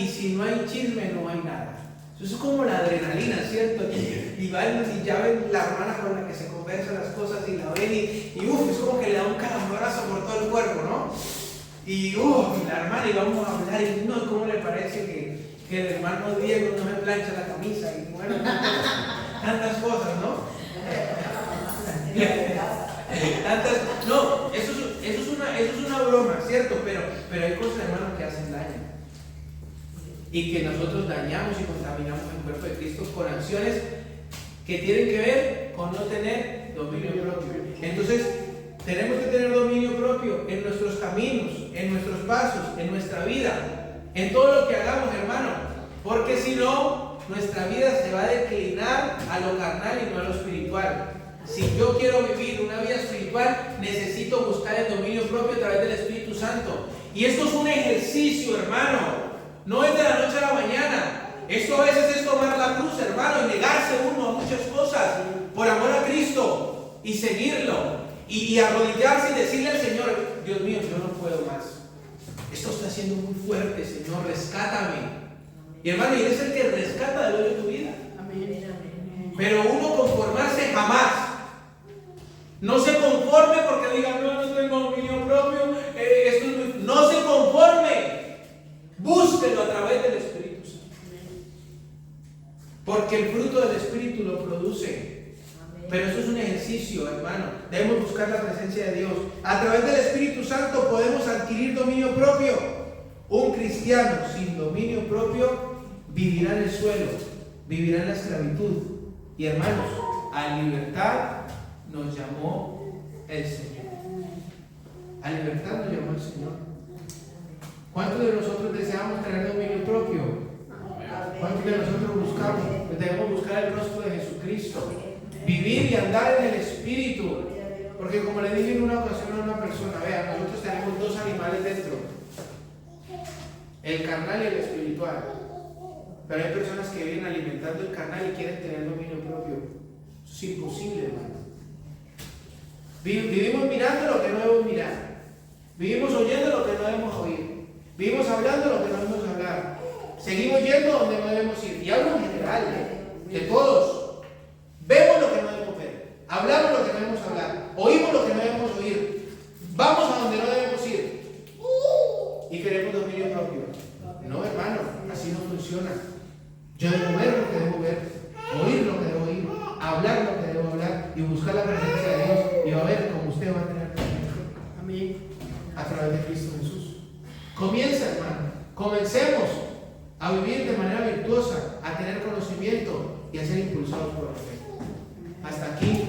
si no hay chisme, no hay nada. Eso es como la adrenalina, ¿cierto? Y ya ven la hermana con la que se conversan las cosas, y la ven y es como que le da un calambrazo por todo el cuerpo, ¿no? Y la hermana, y vamos a hablar, y no, ¿cómo le parece que el hermano Diego no me plancha la camisa? Y bueno, tantas cosas, ¿no? No, eso es una broma, ¿cierto? Pero hay cosas, hermano, que hacen daño, y que nosotros dañamos y contaminamos el cuerpo de Cristo con acciones que tienen que ver con no tener dominio propio. Entonces, tenemos que tener dominio propio en nuestros caminos, en nuestros pasos, en nuestra vida, en todo lo que hagamos, hermano, porque si no, nuestra vida se va a declinar a lo carnal y no a lo espiritual. Si yo quiero vivir una vida espiritual, necesito buscar el dominio propio a través del Espíritu Santo. Y esto es un ejercicio, hermano. No es de la noche a la mañana. Esto a veces es tomar la cruz, hermano, y negarse uno a muchas cosas por amor a Cristo y seguirlo, y arrodillarse y decirle al Señor: Dios mío, yo no puedo más. Esto está siendo muy fuerte, Señor, rescátame. Y hermano, y Él es el que rescata del hoyo de tu vida. Pero uno conformarse jamás. No se conforme porque diga: no tengo dominio propio. No se conforme. Búsquelo a través del Espíritu Santo. Porque el fruto del Espíritu lo produce. Pero eso es un ejercicio, hermano. Debemos buscar la presencia de Dios. A través del Espíritu Santo podemos adquirir dominio propio. Un cristiano sin dominio propio vivirá en el suelo, vivirá en la esclavitud. Y hermanos, a libertad nos llamó el Señor. A libertad nos llamó el Señor. ¿Cuántos de nosotros deseamos tener dominio propio? ¿Cuántos de nosotros buscamos? Pues debemos buscar el rostro de Jesucristo, vivir y andar en el Espíritu. Porque como le dije en una ocasión a una persona, vean, nosotros tenemos dos animales dentro: el carnal y el espiritual. Pero hay personas que viven alimentando el carnal y quieren tener dominio propio. Eso es imposible, hermano. Vivimos mirando lo que no debemos mirar. Vivimos oyendo lo que no debemos oír. Vivimos hablando lo que no debemos hablar. Seguimos yendo donde no debemos ir. Y hablo en general, de todos. Vemos lo que no debemos ver. Hablamos lo que no debemos hablar. Oímos lo que no debemos oír. Vamos a donde no debemos ir. Y queremos dominio propio. No, hermano, así no funciona. Yo debo ver lo que debo ver, oír lo que debo oír, hablar lo que debo hablar y buscar la presencia de Dios, y va a ver cómo usted va a tener amén, a través de Cristo Jesús. Comienza, hermano, comencemos a vivir de manera virtuosa, a tener conocimiento y a ser impulsados por la fe. Hasta aquí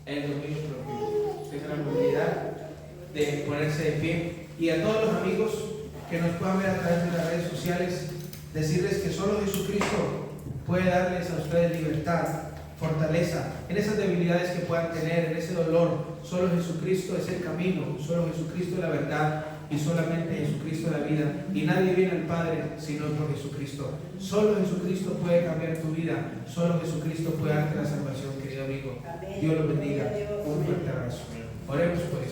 el dominio propio. Tenga la movilidad de ponerse de pie. Y a todos los amigos que nos puedan ver a través de las redes sociales, decirles que solo Jesucristo puede darles a ustedes libertad, fortaleza, en esas debilidades que puedan tener, en ese dolor. Solo Jesucristo es el camino, solo Jesucristo es la verdad y solamente Jesucristo es la vida. Y nadie viene al Padre sino por Jesucristo. Solo Jesucristo puede cambiar tu vida, solo Jesucristo puede darte la salvación, querido amigo. Dios lo bendiga. Un fuerte abrazo. Oremos pues.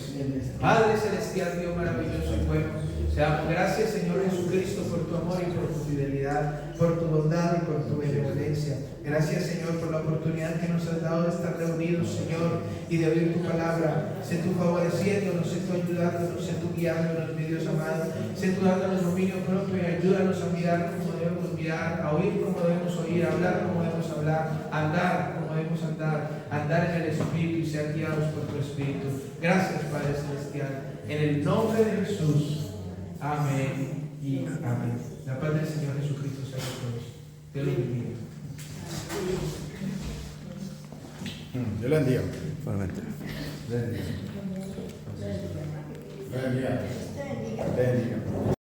Padre celestial, Dios maravilloso y bueno, te damos gracias, Señor Jesucristo, por tu amor y por tu fidelidad, por tu bondad y por tu benevolencia. Gracias, Señor, por la oportunidad que nos has dado de estar reunidos, Señor, y de oír tu palabra. Sé tú favoreciéndonos, sé tú ayudándonos, sé tú guiándonos, mi Dios amado. Sé tú dándonos dominio propio y ayúdanos a mirar como debemos mirar, a oír como debemos oír, a hablar como debemos hablar, a andar como debemos andar en el Espíritu y ser guiados por tu Espíritu. Gracias, Padre Celestial. En el nombre de Jesús. Amén y amén. La paz del Señor Jesucristo sea con todos. Dios los bendiga. Dios le bendiga. Igualmente. Le bendiga. Le bendiga. Le bendiga.